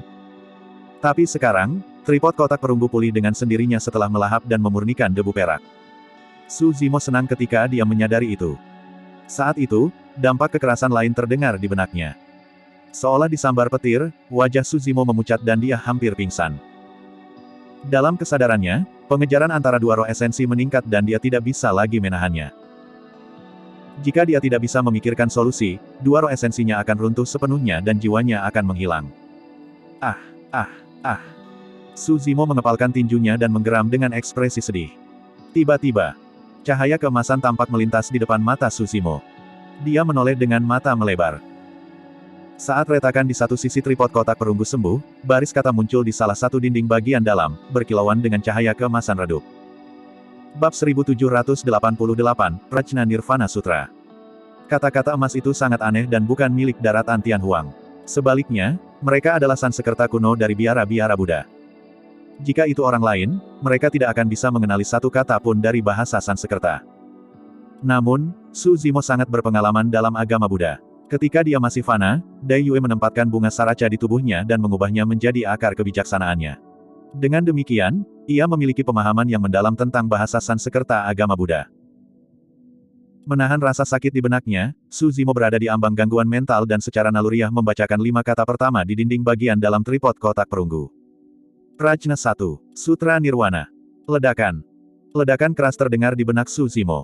Tapi sekarang, tripod kotak perunggu pulih dengan sendirinya setelah melahap dan memurnikan debu perak. Suzimo senang ketika dia menyadari itu. Saat itu, dampak kekerasan lain terdengar di benaknya. Seolah disambar petir, wajah Suzimo memucat dan dia hampir pingsan. Dalam kesadarannya, pengejaran antara dua roh esensi meningkat dan dia tidak bisa lagi menahannya. Jika dia tidak bisa memikirkan solusi, dua roh esensinya akan runtuh sepenuhnya dan jiwanya akan menghilang. Suzimo mengepalkan tinjunya dan menggeram dengan ekspresi sedih. Tiba-tiba, cahaya keemasan tampak melintas di depan mata Suzimo. Dia menoleh dengan mata melebar. Saat retakan di satu sisi tripod kotak perunggu sembuh, baris kata muncul di salah satu dinding bagian dalam, berkilauan dengan cahaya keemasan redup. Bab 1788, Prajna Nirvana Sutra. Kata-kata emas itu sangat aneh dan bukan milik daratan Tianhuang. Sebaliknya, mereka adalah Sansekerta kuno dari biara-biara Buddha. Jika itu orang lain, mereka tidak akan bisa mengenali satu kata pun dari bahasa Sansekerta. Namun, Suzimo sangat berpengalaman dalam agama Buddha. Ketika dia masih fana, Dai Yue menempatkan bunga saraca di tubuhnya dan mengubahnya menjadi akar kebijaksanaannya. Dengan demikian, ia memiliki pemahaman yang mendalam tentang bahasa Sansekerta agama Buddha. Menahan rasa sakit di benaknya, Suzimo berada di ambang gangguan mental dan secara naluriah membacakan 5 kata pertama di dinding bagian dalam tripod kotak perunggu. Prajna 1. Sutra Nirwana. Ledakan. Ledakan keras terdengar di benak Suzimo.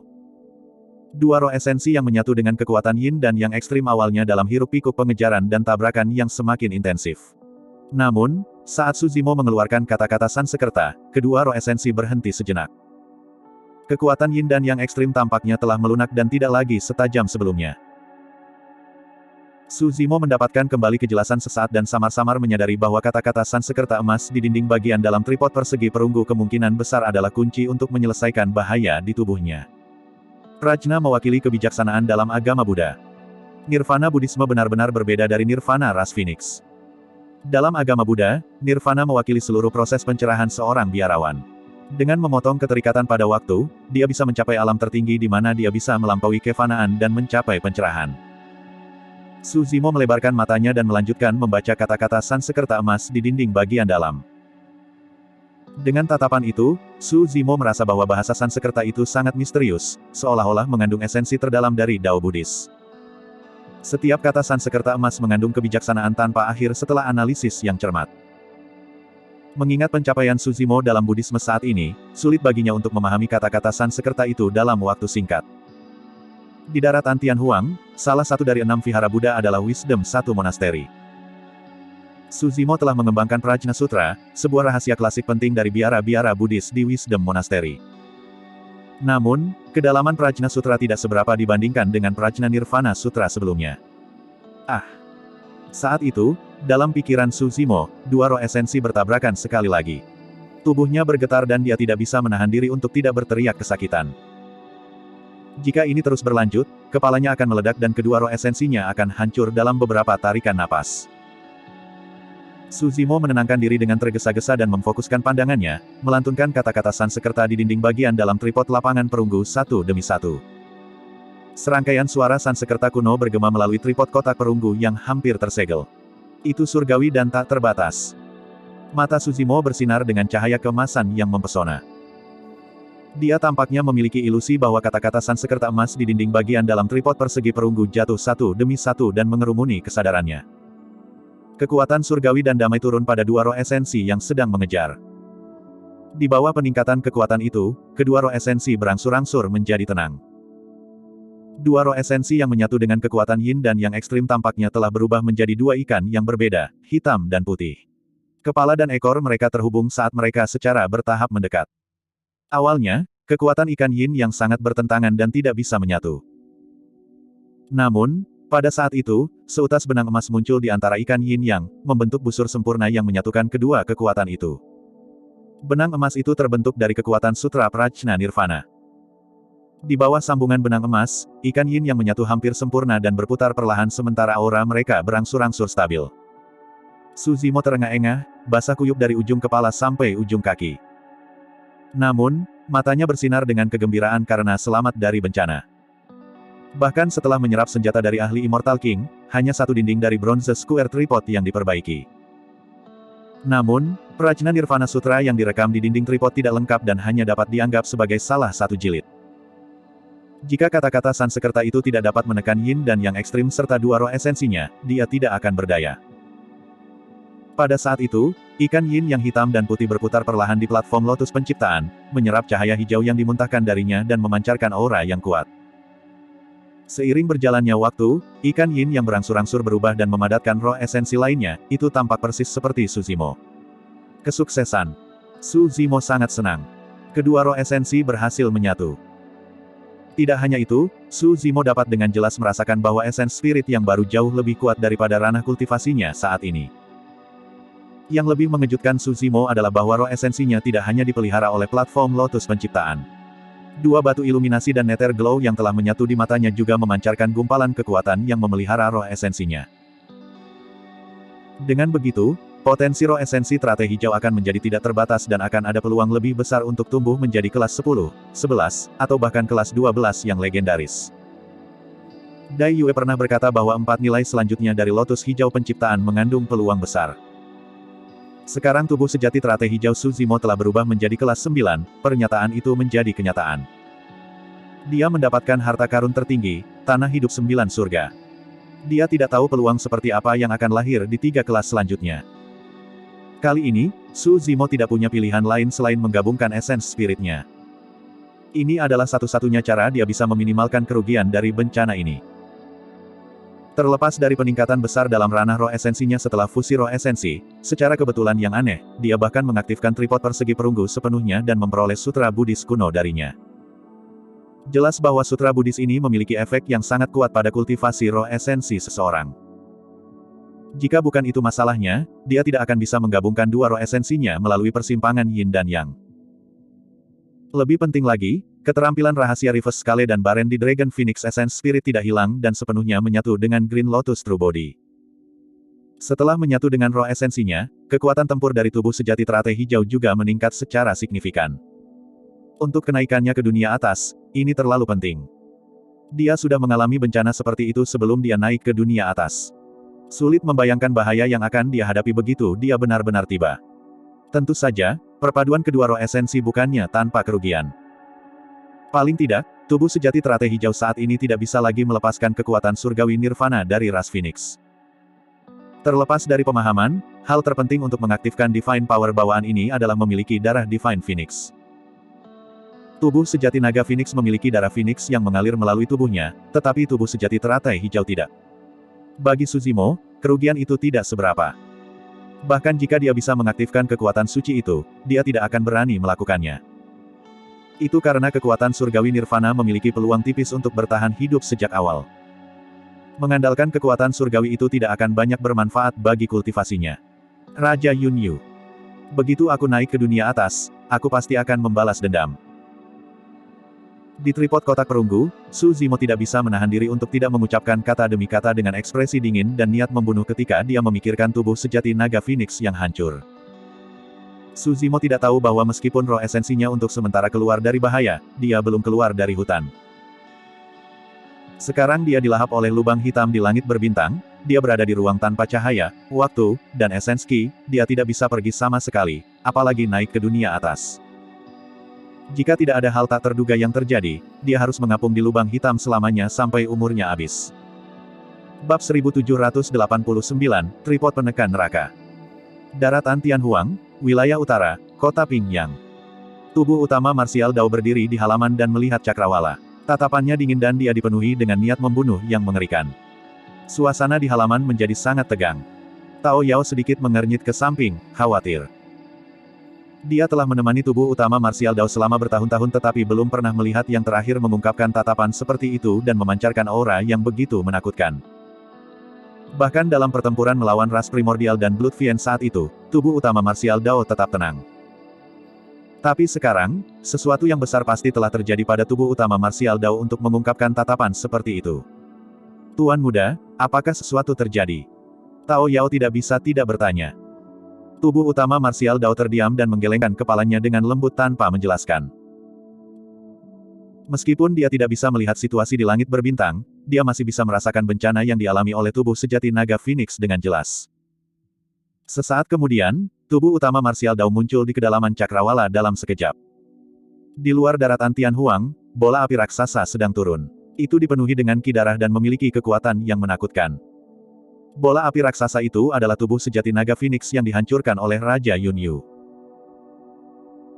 Dua roh esensi yang menyatu dengan kekuatan yin dan yang ekstrim awalnya dalam hiruk-pikuk pengejaran dan tabrakan yang semakin intensif. Namun, Saat Suzimo mengeluarkan kata-kata Sansekerta, kedua roh esensi berhenti sejenak. Kekuatan yin dan yang ekstrim tampaknya telah melunak dan tidak lagi setajam sebelumnya. Suzimo mendapatkan kembali kejelasan sesaat dan samar-samar menyadari bahwa kata-kata Sansekerta emas di dinding bagian dalam tripod persegi perunggu kemungkinan besar adalah kunci untuk menyelesaikan bahaya di tubuhnya. Prajna mewakili kebijaksanaan dalam agama Buddha. Nirvana Buddhisme benar-benar berbeda dari nirvana ras Phoenix. Dalam agama Buddha, nirvana mewakili seluruh proses pencerahan seorang biarawan. Dengan memotong keterikatan pada waktu, dia bisa mencapai alam tertinggi di mana dia bisa melampaui kefanaan dan mencapai pencerahan. Suzimo melebarkan matanya dan melanjutkan membaca kata-kata Sansekerta emas di dinding bagian dalam. Dengan tatapan itu, Suzimo merasa bahwa bahasa Sansekerta itu sangat misterius, seolah-olah mengandung esensi terdalam dari Dao Buddhis. Setiap kata Sansekerta emas mengandung kebijaksanaan tanpa akhir setelah analisis yang cermat. Mengingat pencapaian Suzimo dalam Buddhisme saat ini, sulit baginya untuk memahami kata-kata Sansekerta itu dalam waktu singkat. Di daratan Tianhuang, salah satu dari 6 vihara Buddha adalah Wisdom Satu Monastery. Suzimo telah mengembangkan Prajna Sutra, sebuah rahasia klasik penting dari biara-biara Buddhis di Wisdom Monastery. Namun, kedalaman Prajna Sutra tidak seberapa dibandingkan dengan Prajna Nirvana Sutra sebelumnya. Saat itu, dalam pikiran Suzimo, dua roh esensi bertabrakan sekali lagi. Tubuhnya bergetar dan dia tidak bisa menahan diri untuk tidak berteriak kesakitan. Jika ini terus berlanjut, kepalanya akan meledak dan kedua roh esensinya akan hancur dalam beberapa tarikan napas. Suzimo menenangkan diri dengan tergesa-gesa dan memfokuskan pandangannya, melantunkan kata-kata Sansekerta di dinding bagian dalam tripod lapangan perunggu satu demi satu. Serangkaian suara Sansekerta kuno bergema melalui tripod kotak perunggu yang hampir tersegel. Itu surgawi dan tak terbatas. Mata Suzimo bersinar dengan cahaya keemasan yang mempesona. Dia tampaknya memiliki ilusi bahwa kata-kata Sansekerta emas di dinding bagian dalam tripod persegi perunggu jatuh satu demi satu dan mengerumuni kesadarannya. Kekuatan surgawi dan damai turun pada dua roh esensi yang sedang mengejar. Di bawah peningkatan kekuatan itu, kedua roh esensi berangsur-angsur menjadi tenang. Dua roh esensi yang menyatu dengan kekuatan yin dan yang ekstrim tampaknya telah berubah menjadi dua ikan yang berbeda, hitam dan putih. Kepala dan ekor mereka terhubung saat mereka secara bertahap mendekat. Awalnya, kekuatan ikan yin yang sangat bertentangan dan tidak bisa menyatu. Namun, pada saat itu, seutas benang emas muncul di antara ikan yin yang, membentuk busur sempurna yang menyatukan kedua kekuatan itu. Benang emas itu terbentuk dari kekuatan Sutra Prajna Nirvana. Di bawah sambungan benang emas, ikan yin yang menyatu hampir sempurna dan berputar perlahan sementara aura mereka berangsur-angsur stabil. Suzimo terengah-engah, basah kuyup dari ujung kepala sampai ujung kaki. Namun, matanya bersinar dengan kegembiraan karena selamat dari bencana. Bahkan setelah menyerap senjata dari ahli Immortal King, hanya satu dinding dari bronze square tripod yang diperbaiki. Namun, Prajna Nirvana Sutra yang direkam di dinding tripod tidak lengkap dan hanya dapat dianggap sebagai salah satu jilid. Jika kata-kata Sansekerta itu tidak dapat menekan yin dan yang ekstrim serta dua roh esensinya, dia tidak akan berdaya. Pada saat itu, ikan yin yang hitam dan putih berputar perlahan di platform lotus penciptaan, menyerap cahaya hijau yang dimuntahkan darinya dan memancarkan aura yang kuat. Seiring berjalannya waktu, ikan yin yang berangsur-angsur berubah dan memadatkan roh esensi lainnya, itu tampak persis seperti Suzimo. Kesuksesan. Suzimo sangat senang. Kedua roh esensi berhasil menyatu. Tidak hanya itu, Suzimo dapat dengan jelas merasakan bahwa esens spirit yang baru jauh lebih kuat daripada ranah kultivasinya saat ini. Yang lebih mengejutkan Suzimo adalah bahwa roh esensinya tidak hanya dipelihara oleh platform lotus penciptaan. Dua batu iluminasi dan nether glow yang telah menyatu di matanya juga memancarkan gumpalan kekuatan yang memelihara roh esensinya. Dengan begitu, potensi roh esensi Trate Hijau akan menjadi tidak terbatas dan akan ada peluang lebih besar untuk tumbuh menjadi kelas 10, 11, atau bahkan kelas 12 yang legendaris. Dai Yue pernah berkata bahwa 4 nilai selanjutnya dari lotus hijau penciptaan mengandung peluang besar. Sekarang tubuh sejati Trate Hijau Suzimo telah berubah menjadi kelas 9, pernyataan itu menjadi kenyataan. Dia mendapatkan harta karun tertinggi, tanah hidup 9 surga. Dia tidak tahu peluang seperti apa yang akan lahir di 3 kelas selanjutnya. Kali ini, Suzimo tidak punya pilihan lain selain menggabungkan esens spiritnya. Ini adalah satu-satunya cara dia bisa meminimalkan kerugian dari bencana ini. Terlepas dari peningkatan besar dalam ranah roh esensinya setelah fusi roh esensi, secara kebetulan yang aneh, dia bahkan mengaktifkan tripod persegi perunggu sepenuhnya dan memperoleh sutra Buddhis kuno darinya. Jelas bahwa sutra Buddhis ini memiliki efek yang sangat kuat pada kultivasi roh esensi seseorang. Jika bukan itu masalahnya, dia tidak akan bisa menggabungkan dua roh esensinya melalui persimpangan yin dan yang. Lebih penting lagi, keterampilan rahasia Reverse Scale dan Baren di Dragon Phoenix Essence Spirit tidak hilang dan sepenuhnya menyatu dengan Green Lotus True Body. Setelah menyatu dengan roh esensinya, kekuatan tempur dari tubuh sejati teratai hijau juga meningkat secara signifikan. Untuk kenaikannya ke dunia atas, ini terlalu penting. Dia sudah mengalami bencana seperti itu sebelum dia naik ke dunia atas. Sulit membayangkan bahaya yang akan dia hadapi begitu dia benar-benar tiba. Tentu saja, perpaduan kedua roh esensi bukannya tanpa kerugian. Paling tidak, tubuh sejati teratai hijau saat ini tidak bisa lagi melepaskan kekuatan surgawi nirvana dari ras Phoenix. Terlepas dari pemahaman, hal terpenting untuk mengaktifkan Divine Power bawaan ini adalah memiliki darah Divine Phoenix. Tubuh sejati naga Phoenix memiliki darah Phoenix yang mengalir melalui tubuhnya, tetapi tubuh sejati teratai hijau tidak. Bagi Suzimo, kerugian itu tidak seberapa. Bahkan jika dia bisa mengaktifkan kekuatan suci itu, dia tidak akan berani melakukannya. Itu karena kekuatan surgawi nirvana memiliki peluang tipis untuk bertahan hidup sejak awal. Mengandalkan kekuatan surgawi itu tidak akan banyak bermanfaat bagi kultivasinya. Raja Yunyu. Begitu aku naik ke dunia atas, aku pasti akan membalas dendam. Di tripod kotak perunggu, Suzimo tidak bisa menahan diri untuk tidak mengucapkan kata demi kata dengan ekspresi dingin dan niat membunuh ketika dia memikirkan tubuh sejati naga Phoenix yang hancur. Suzimo tidak tahu bahwa meskipun roh esensinya untuk sementara keluar dari bahaya, dia belum keluar dari hutan. Sekarang dia dilahap oleh lubang hitam di langit berbintang, dia berada di ruang tanpa cahaya, waktu, dan esensi, dia tidak bisa pergi sama sekali, apalagi naik ke dunia atas. Jika tidak ada hal tak terduga yang terjadi, dia harus mengapung di lubang hitam selamanya sampai umurnya habis. Bab 1789, Tripod Penekan Neraka. Daratan Tianhuang, Wilayah Utara, Kota Pingyang. Tubuh utama Martial Dao berdiri di halaman dan melihat cakrawala. Tatapannya dingin dan dia dipenuhi dengan niat membunuh yang mengerikan. Suasana di halaman menjadi sangat tegang. Tao Yao sedikit mengernyit ke samping, khawatir. Dia telah menemani tubuh utama Martial Dao selama bertahun-tahun tetapi belum pernah melihat yang terakhir mengungkapkan tatapan seperti itu dan memancarkan aura yang begitu menakutkan. Bahkan dalam pertempuran melawan ras primordial dan Blood Fiend saat itu, tubuh utama Martial Dao tetap tenang. Tapi sekarang, sesuatu yang besar pasti telah terjadi pada tubuh utama Martial Dao untuk mengungkapkan tatapan seperti itu. Tuan muda, apakah sesuatu terjadi? Tao Yao tidak bisa tidak bertanya. Tubuh utama Martial Dao terdiam dan menggelengkan kepalanya dengan lembut tanpa menjelaskan. Meskipun dia tidak bisa melihat situasi di langit berbintang, dia masih bisa merasakan bencana yang dialami oleh tubuh sejati naga Phoenix dengan jelas. Sesaat kemudian, tubuh utama Martial Dao muncul di kedalaman cakrawala dalam sekejap. Di luar daratan Tianhuang, bola api raksasa sedang turun. Itu dipenuhi dengan ki darah dan memiliki kekuatan yang menakutkan. Bola api raksasa itu adalah tubuh sejati naga Phoenix yang dihancurkan oleh Raja Yunyu.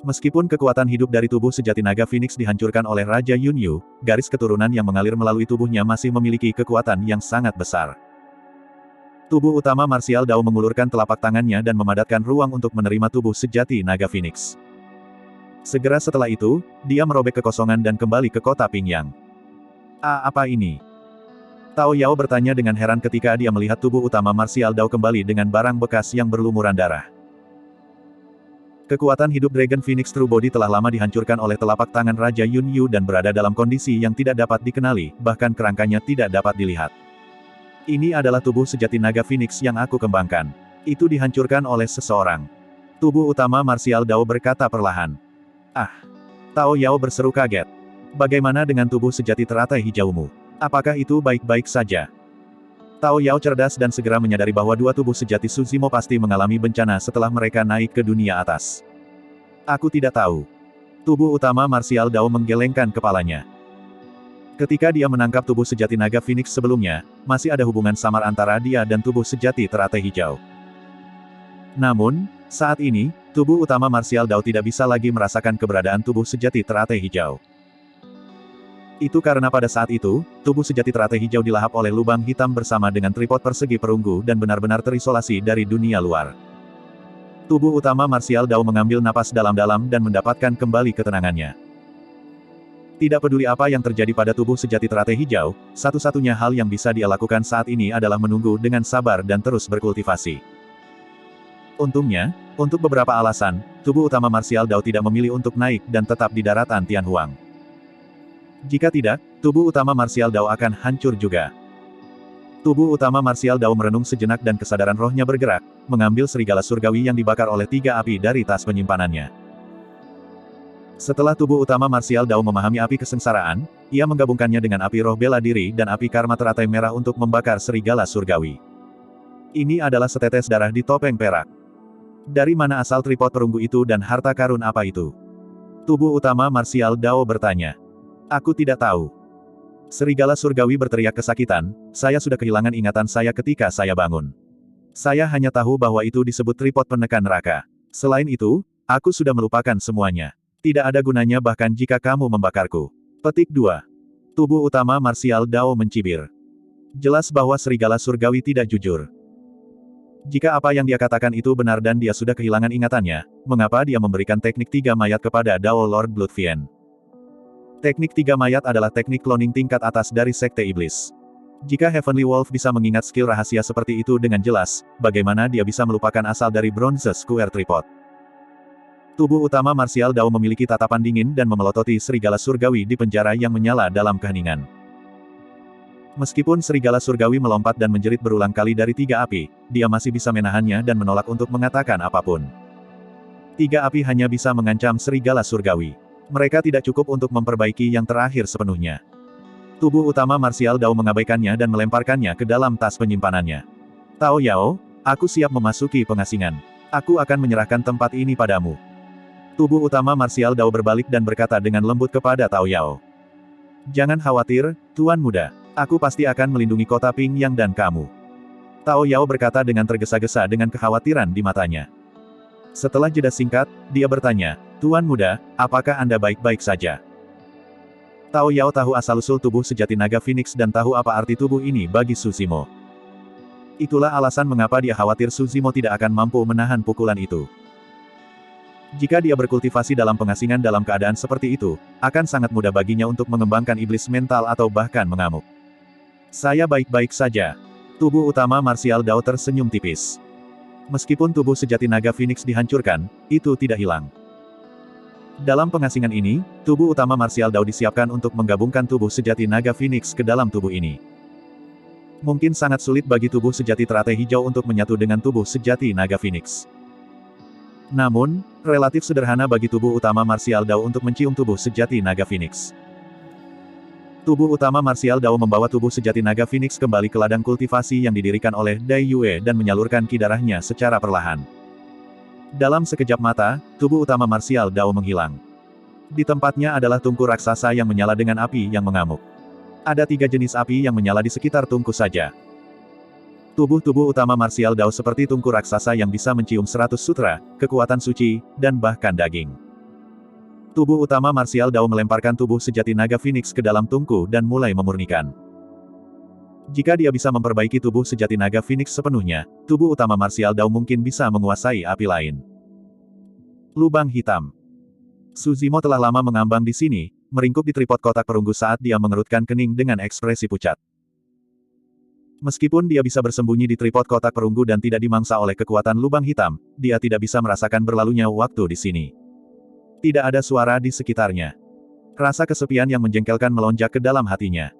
Meskipun kekuatan hidup dari tubuh sejati naga Phoenix dihancurkan oleh Raja Yunyu, garis keturunan yang mengalir melalui tubuhnya masih memiliki kekuatan yang sangat besar. Tubuh utama Martial Dao mengulurkan telapak tangannya dan memadatkan ruang untuk menerima tubuh sejati naga Phoenix. Segera setelah itu, dia merobek kekosongan dan kembali ke kota Pingyang. Apa ini? Tao Yao bertanya dengan heran ketika dia melihat tubuh utama Martial Dao kembali dengan barang bekas yang berlumuran darah. Kekuatan hidup Dragon Phoenix True Body telah lama dihancurkan oleh telapak tangan Raja Yunyu dan berada dalam kondisi yang tidak dapat dikenali, bahkan kerangkanya tidak dapat dilihat. Ini adalah tubuh sejati naga Phoenix yang aku kembangkan. Itu dihancurkan oleh seseorang. Tubuh utama Martial Dao berkata perlahan. Tao Yao berseru kaget. Bagaimana dengan tubuh sejati teratai hijaumu? Apakah itu baik-baik saja? Tao Yao cerdas dan segera menyadari bahwa dua tubuh sejati Suzimo pasti mengalami bencana setelah mereka naik ke dunia atas. Aku tidak tahu. Tubuh utama Martial Dao menggelengkan kepalanya. Ketika dia menangkap tubuh sejati naga Phoenix sebelumnya, masih ada hubungan samar antara dia dan tubuh sejati teratai hijau. Namun, saat ini, tubuh utama Martial Dao tidak bisa lagi merasakan keberadaan tubuh sejati teratai hijau. Itu karena pada saat itu, tubuh sejati teratai hijau dilahap oleh lubang hitam bersama dengan tripod persegi perunggu dan benar-benar terisolasi dari dunia luar. Tubuh utama Martial Dao mengambil napas dalam-dalam dan mendapatkan kembali ketenangannya. Tidak peduli apa yang terjadi pada tubuh sejati teratai hijau, satu-satunya hal yang bisa dia lakukan saat ini adalah menunggu dengan sabar dan terus berkultivasi. Untungnya, untuk beberapa alasan, tubuh utama Martial Dao tidak memilih untuk naik dan tetap di daratan Tianhuang. Jika tidak, tubuh utama Martial Dao akan hancur juga. Tubuh utama Martial Dao merenung sejenak dan kesadaran rohnya bergerak, mengambil serigala surgawi yang dibakar oleh 3 api dari tas penyimpanannya. Setelah tubuh utama Martial Dao memahami api kesengsaraan, ia menggabungkannya dengan api roh bela diri dan api karma teratai merah untuk membakar serigala surgawi. Ini adalah setetes darah di topeng perak. Dari mana asal tripod perunggu itu dan harta karun apa itu? Tubuh utama Martial Dao bertanya. Aku tidak tahu. Serigala surgawi berteriak kesakitan, saya sudah kehilangan ingatan saya ketika saya bangun. Saya hanya tahu bahwa itu disebut tripod penekan neraka. Selain itu, aku sudah melupakan semuanya. Tidak ada gunanya bahkan jika kamu membakarku. Petik 2. Tubuh utama Martial Dao mencibir. Jelas bahwa serigala surgawi tidak jujur. Jika apa yang dia katakan itu benar dan dia sudah kehilangan ingatannya, mengapa dia memberikan teknik 3 mayat kepada Dao Lord Bloodfiend? Teknik 3 mayat adalah teknik cloning tingkat atas dari Sekte Iblis. Jika Heavenly Wolf bisa mengingat skill rahasia seperti itu dengan jelas, bagaimana dia bisa melupakan asal dari Bronze Square Tripod? Tubuh utama Martial Dao memiliki tatapan dingin dan memelototi serigala surgawi di penjara yang menyala dalam keheningan. Meskipun serigala surgawi melompat dan menjerit berulang kali dari 3 api, dia masih bisa menahannya dan menolak untuk mengatakan apapun. 3 api hanya bisa mengancam serigala surgawi. Mereka tidak cukup untuk memperbaiki yang terakhir sepenuhnya. Tubuh utama Martial Dao mengabaikannya dan melemparkannya ke dalam tas penyimpanannya. Tao Yao, aku siap memasuki pengasingan. Aku akan menyerahkan tempat ini padamu. Tubuh utama Martial Dao berbalik dan berkata dengan lembut kepada Tao Yao. Jangan khawatir, Tuan Muda. Aku pasti akan melindungi kota Pingyang dan kamu. Tao Yao berkata dengan tergesa-gesa dengan kekhawatiran di matanya. Setelah jeda singkat, dia bertanya, Tuan Muda, apakah Anda baik-baik saja? Tao Yao tahu asal-usul tubuh sejati naga Phoenix dan tahu apa arti tubuh ini bagi Su Zimo. Itulah alasan mengapa dia khawatir Su Zimo tidak akan mampu menahan pukulan itu. Jika dia berkultivasi dalam pengasingan dalam keadaan seperti itu, akan sangat mudah baginya untuk mengembangkan iblis mental atau bahkan mengamuk. Saya baik-baik saja. Tubuh utama Martial Dao tersenyum tipis. Meskipun tubuh sejati naga Phoenix dihancurkan, itu tidak hilang. Dalam pengasingan ini, tubuh utama Martial Dao disiapkan untuk menggabungkan tubuh sejati naga Phoenix ke dalam tubuh ini. Mungkin sangat sulit bagi tubuh sejati teratai hijau untuk menyatu dengan tubuh sejati naga Phoenix. Namun, relatif sederhana bagi tubuh utama Martial Dao untuk mencium tubuh sejati naga Phoenix. Tubuh utama Martial Dao membawa tubuh sejati naga Phoenix kembali ke ladang kultivasi yang didirikan oleh Dai Yue dan menyalurkan ki darahnya secara perlahan. Dalam sekejap mata, tubuh utama Martial Dao menghilang. Di tempatnya adalah tungku raksasa yang menyala dengan api yang mengamuk. Ada 3 jenis api yang menyala di sekitar tungku saja. Tubuh-tubuh utama Martial Dao seperti tungku raksasa yang bisa mencium 100 sutra, kekuatan suci, dan bahkan daging. Tubuh utama Martial Dao melemparkan tubuh sejati naga Phoenix ke dalam tungku dan mulai memurnikan. Jika dia bisa memperbaiki tubuh sejati naga Phoenix sepenuhnya, tubuh utama Martial Dao mungkin bisa menguasai api lain. Lubang hitam. Su Zimo telah lama mengambang di sini, meringkuk di tripod kotak perunggu saat dia mengerutkan kening dengan ekspresi pucat. Meskipun dia bisa bersembunyi di tripod kotak perunggu dan tidak dimangsa oleh kekuatan lubang hitam, dia tidak bisa merasakan berlalunya waktu di sini. Tidak ada suara di sekitarnya. Rasa kesepian yang menjengkelkan melonjak ke dalam hatinya.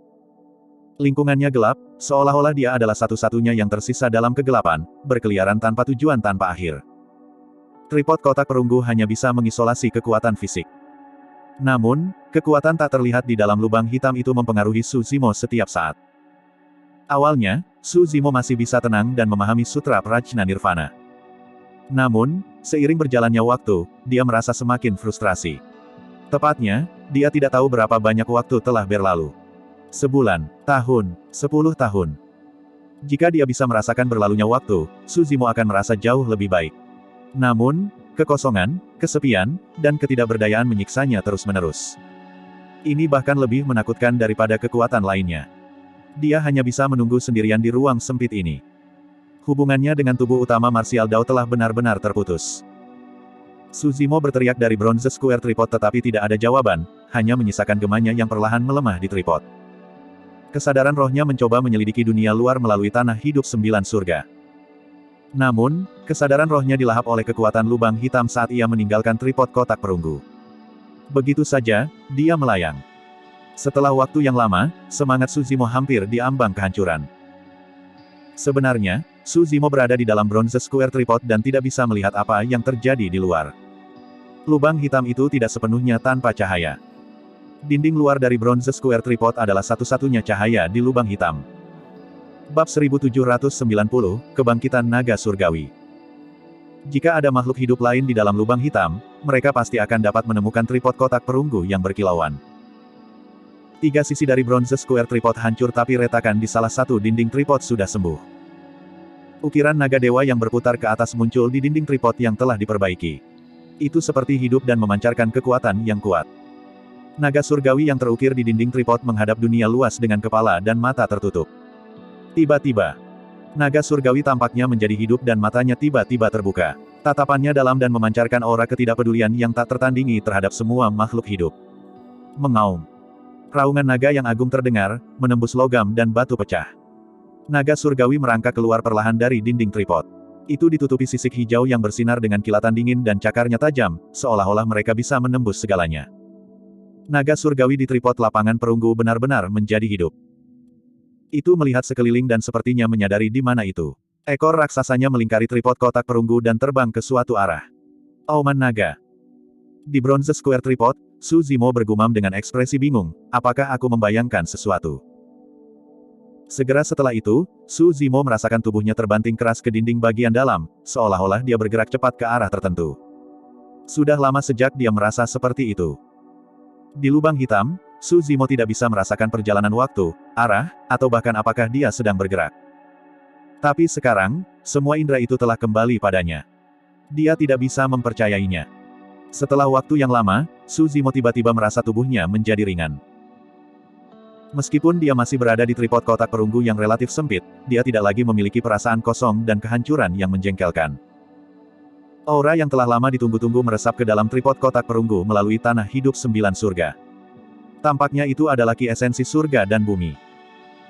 Lingkungannya gelap, seolah-olah dia adalah satu-satunya yang tersisa dalam kegelapan, berkeliaran tanpa tujuan tanpa akhir. Tripod kotak perunggu hanya bisa mengisolasi kekuatan fisik. Namun, kekuatan tak terlihat di dalam lubang hitam itu mempengaruhi Su Zimo setiap saat. Awalnya, Su Zimo masih bisa tenang dan memahami Sutra Prajna Nirvana. Namun, seiring berjalannya waktu, dia merasa semakin frustrasi. Tepatnya, dia tidak tahu berapa banyak waktu telah berlalu. Sebulan, tahun, 10 tahun. Jika dia bisa merasakan berlalunya waktu, Su Zimo akan merasa jauh lebih baik. Namun, kekosongan, kesepian, dan ketidakberdayaan menyiksanya terus-menerus. Ini bahkan lebih menakutkan daripada kekuatan lainnya. Dia hanya bisa menunggu sendirian di ruang sempit ini. Hubungannya dengan tubuh utama martial Dao telah benar-benar terputus. Su Zimo berteriak dari Bronze Square Tripod tetapi tidak ada jawaban, hanya menyisakan gemanya yang perlahan melemah di tripod. Kesadaran rohnya mencoba menyelidiki dunia luar melalui tanah hidup 9 surga. Namun, kesadaran rohnya dilahap oleh kekuatan lubang hitam saat ia meninggalkan tripod kotak perunggu. Begitu saja, dia melayang. Setelah waktu yang lama, semangat Su Zimo hampir diambang kehancuran. Sebenarnya, Su Zimo berada di dalam Bronze Square Tripod dan tidak bisa melihat apa yang terjadi di luar. Lubang hitam itu tidak sepenuhnya tanpa cahaya. Dinding luar dari Bronze Square Tripod adalah satu-satunya cahaya di lubang hitam. Bab 1790, Kebangkitan Naga Surgawi. Jika ada makhluk hidup lain di dalam lubang hitam, mereka pasti akan dapat menemukan tripod kotak perunggu yang berkilauan. 3 sisi dari Bronze Square Tripod hancur tapi retakan di salah satu dinding tripod sudah sembuh. Ukiran naga dewa yang berputar ke atas muncul di dinding tripod yang telah diperbaiki. Itu seperti hidup dan memancarkan kekuatan yang kuat. Naga surgawi yang terukir di dinding tripod menghadap dunia luas dengan kepala dan mata tertutup. Tiba-tiba, naga surgawi tampaknya menjadi hidup dan matanya tiba-tiba terbuka. Tatapannya dalam dan memancarkan aura ketidakpedulian yang tak tertandingi terhadap semua makhluk hidup. Mengaum. Raungan naga yang agung terdengar, menembus logam dan batu pecah. Naga surgawi merangkak keluar perlahan dari dinding tripod. Itu ditutupi sisik hijau yang bersinar dengan kilatan dingin dan cakarnya tajam, seolah-olah mereka bisa menembus segalanya. Naga surgawi di tripod lapangan perunggu benar-benar menjadi hidup. Itu melihat sekeliling dan sepertinya menyadari di mana itu. Ekor raksasanya melingkari tripod kotak perunggu dan terbang ke suatu arah. Auman naga. Di Bronze Square Tripod, Su Zimo bergumam dengan ekspresi bingung, apakah aku membayangkan sesuatu? Segera setelah itu, Su Zimo merasakan tubuhnya terbanting keras ke dinding bagian dalam, seolah-olah dia bergerak cepat ke arah tertentu. Sudah lama sejak dia merasa seperti itu. Di lubang hitam, Su Zimo tidak bisa merasakan perjalanan waktu, arah, atau bahkan apakah dia sedang bergerak. Tapi sekarang, semua indera itu telah kembali padanya. Dia tidak bisa mempercayainya. Setelah waktu yang lama, Su Zimo tiba-tiba merasa tubuhnya menjadi ringan. Meskipun dia masih berada di tripod kotak perunggu yang relatif sempit, dia tidak lagi memiliki perasaan kosong dan kehancuran yang menjengkelkan. Aura yang telah lama ditunggu-tunggu meresap ke dalam tripod kotak perunggu melalui tanah hidup 9 surga. Tampaknya itu adalah ki esensi surga dan bumi.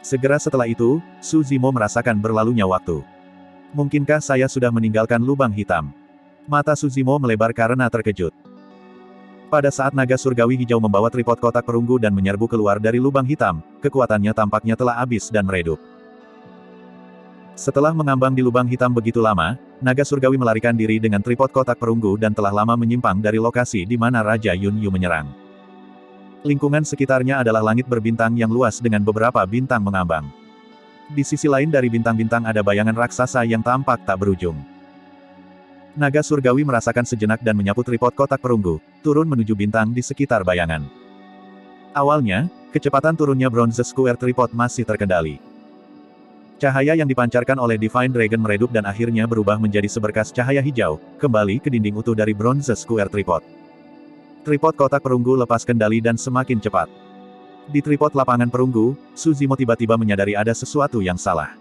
Segera setelah itu, Su Zimo merasakan berlalunya waktu. Mungkinkah saya sudah meninggalkan lubang hitam? Mata Su Zimo melebar karena terkejut. Pada saat naga surgawi hijau membawa tripod kotak perunggu dan menyerbu keluar dari lubang hitam, kekuatannya tampaknya telah habis dan meredup. Setelah mengambang di lubang hitam begitu lama, naga surgawi melarikan diri dengan tripod kotak perunggu dan telah lama menyimpang dari lokasi di mana Raja Yun Yu menyerang. Lingkungan sekitarnya adalah langit berbintang yang luas dengan beberapa bintang mengambang. Di sisi lain dari bintang-bintang ada bayangan raksasa yang tampak tak berujung. Naga surgawi merasakan sejenak dan menyapu tripod kotak perunggu, turun menuju bintang di sekitar bayangan. Awalnya, kecepatan turunnya Bronze Square Tripod masih terkendali. Cahaya yang dipancarkan oleh Divine Dragon meredup dan akhirnya berubah menjadi seberkas cahaya hijau, kembali ke dinding utuh dari Bronze Square Tripod. Tripod kotak perunggu lepas kendali dan semakin cepat. Di tripod lapangan perunggu, Su Zimo tiba-tiba menyadari ada sesuatu yang salah.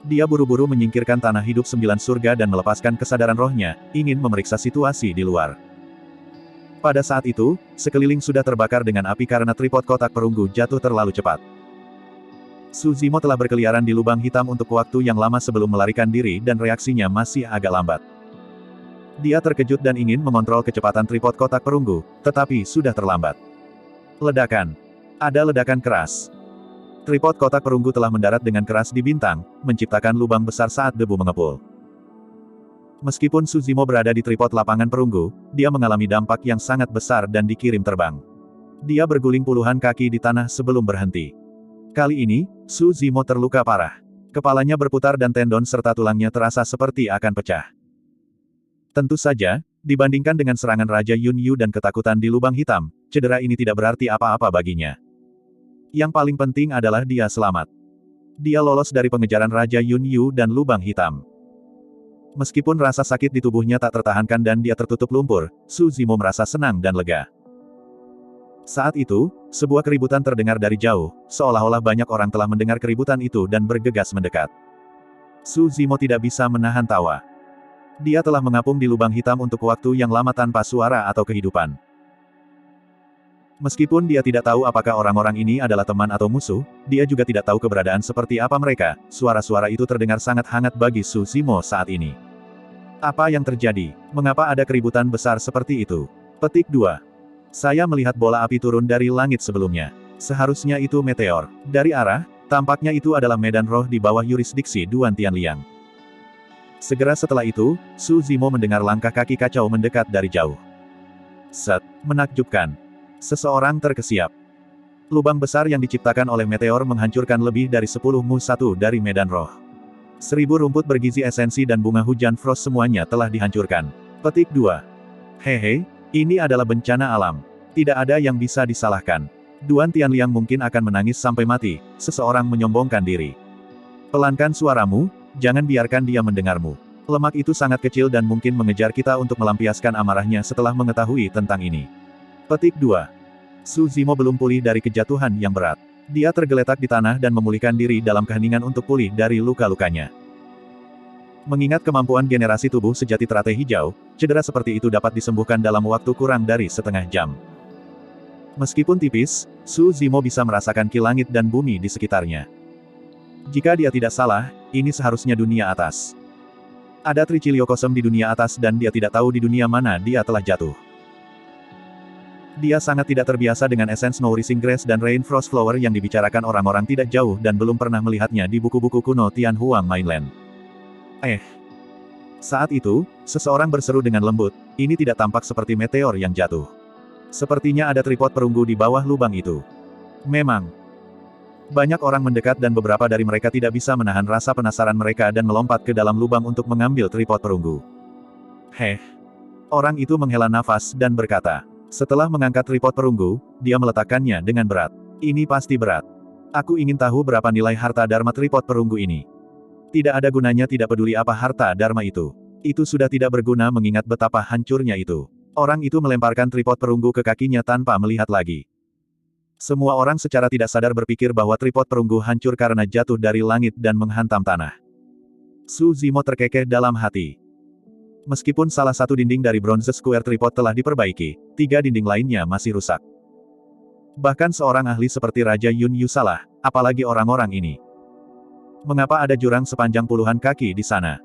Dia buru-buru menyingkirkan tanah hidup 9 surga dan melepaskan kesadaran rohnya, ingin memeriksa situasi di luar. Pada saat itu, sekeliling sudah terbakar dengan api karena tripod kotak perunggu jatuh terlalu cepat. Su Zimo telah berkeliaran di lubang hitam untuk waktu yang lama sebelum melarikan diri dan reaksinya masih agak lambat. Dia terkejut dan ingin mengontrol kecepatan tripod kotak perunggu, tetapi sudah terlambat. Ledakan. Ada ledakan keras. Tripod kotak perunggu telah mendarat dengan keras di bintang, menciptakan lubang besar saat debu mengepul. Meskipun Su Zimo berada di tripod lapangan perunggu, dia mengalami dampak yang sangat besar dan dikirim terbang. Dia berguling puluhan kaki di tanah sebelum berhenti. Kali ini, Su Zimo terluka parah. Kepalanya berputar dan tendon serta tulangnya terasa seperti akan pecah. Tentu saja, dibandingkan dengan serangan Raja Yun Yu dan ketakutan di lubang hitam, cedera ini tidak berarti apa-apa baginya. Yang paling penting adalah dia selamat. Dia lolos dari pengejaran Raja Yun Yu dan lubang hitam. Meskipun rasa sakit di tubuhnya tak tertahankan dan dia tertutup lumpur, Su Zimo merasa senang dan lega. Saat itu, sebuah keributan terdengar dari jauh, seolah-olah banyak orang telah mendengar keributan itu dan bergegas mendekat. Su Zimo tidak bisa menahan tawa. Dia telah mengapung di lubang hitam untuk waktu yang lama tanpa suara atau kehidupan. Meskipun dia tidak tahu apakah orang-orang ini adalah teman atau musuh, dia juga tidak tahu keberadaan seperti apa mereka. Suara-suara itu terdengar sangat hangat bagi Su Zimo saat ini. Apa yang terjadi? Mengapa ada keributan besar seperti itu? Petik 2. Saya melihat bola api turun dari langit sebelumnya. Seharusnya itu meteor. Dari arah, tampaknya itu adalah medan roh di bawah yurisdiksi Duan Tianliang. Segera setelah itu, Su Zimo mendengar langkah kaki kacau mendekat dari jauh. Set. Menakjubkan. Seseorang terkesiap. Lubang besar yang diciptakan oleh meteor menghancurkan lebih dari 10 mu 1 dari medan roh. 1000 rumput bergizi esensi dan bunga hujan frost semuanya telah dihancurkan. Petik 2. Hehe, ini adalah bencana alam. Tidak ada yang bisa disalahkan. Duan Tianliang mungkin akan menangis sampai mati, seseorang menyombongkan diri. Pelankan suaramu, jangan biarkan dia mendengarmu. Lemak itu sangat kecil dan mungkin mengejar kita untuk melampiaskan amarahnya setelah mengetahui tentang ini. Petik 2. Su Zimo belum pulih dari kejatuhan yang berat. Dia tergeletak di tanah dan memulihkan diri dalam keheningan untuk pulih dari luka-lukanya. Mengingat kemampuan generasi tubuh sejati teratai hijau, cedera seperti itu dapat disembuhkan dalam waktu kurang dari setengah jam. Meskipun tipis, Su Zimo bisa merasakan ki langit dan bumi di sekitarnya. Jika dia tidak salah, ini seharusnya dunia atas. Ada Tricilio Kosem di dunia atas dan dia tidak tahu di dunia mana dia telah jatuh. Dia sangat tidak terbiasa dengan Essence Nourishing Grass dan Rain Frost Flower yang dibicarakan orang-orang tidak jauh dan belum pernah melihatnya di buku-buku kuno Tianhuang Mainland. Saat itu, seseorang berseru dengan lembut, ini tidak tampak seperti meteor yang jatuh. Sepertinya ada tripod perunggu di bawah lubang itu. Memang. Banyak orang mendekat dan beberapa dari mereka tidak bisa menahan rasa penasaran mereka dan melompat ke dalam lubang untuk mengambil tripod perunggu. Orang itu menghela nafas dan berkata. Setelah mengangkat tripod perunggu, dia meletakkannya dengan berat. Ini pasti berat. Aku ingin tahu berapa nilai harta dharma tripod perunggu ini. Tidak ada gunanya tidak peduli apa harta dharma itu. Itu sudah tidak berguna mengingat betapa hancurnya itu. Orang itu melemparkan tripod perunggu ke kakinya tanpa melihat lagi. Semua orang secara tidak sadar berpikir bahwa tripod perunggu hancur karena jatuh dari langit dan menghantam tanah. Su Zimo terkekeh dalam hati. Meskipun salah satu dinding dari bronze square tripod telah diperbaiki, 3 dinding lainnya masih rusak. Bahkan seorang ahli seperti Raja Yun Yu salah, apalagi orang-orang ini. Mengapa ada jurang sepanjang puluhan kaki di sana?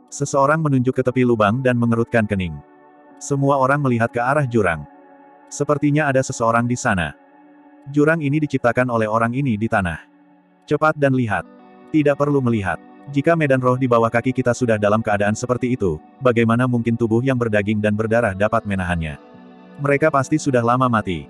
Seseorang menunjuk ke tepi lubang dan mengerutkan kening. Semua orang melihat ke arah jurang. Sepertinya ada seseorang di sana. Jurang ini diciptakan oleh orang ini di tanah. Cepat dan lihat. Tidak perlu melihat. Jika medan roh di bawah kaki kita sudah dalam keadaan seperti itu, bagaimana mungkin tubuh yang berdaging dan berdarah dapat menahannya? Mereka pasti sudah lama mati.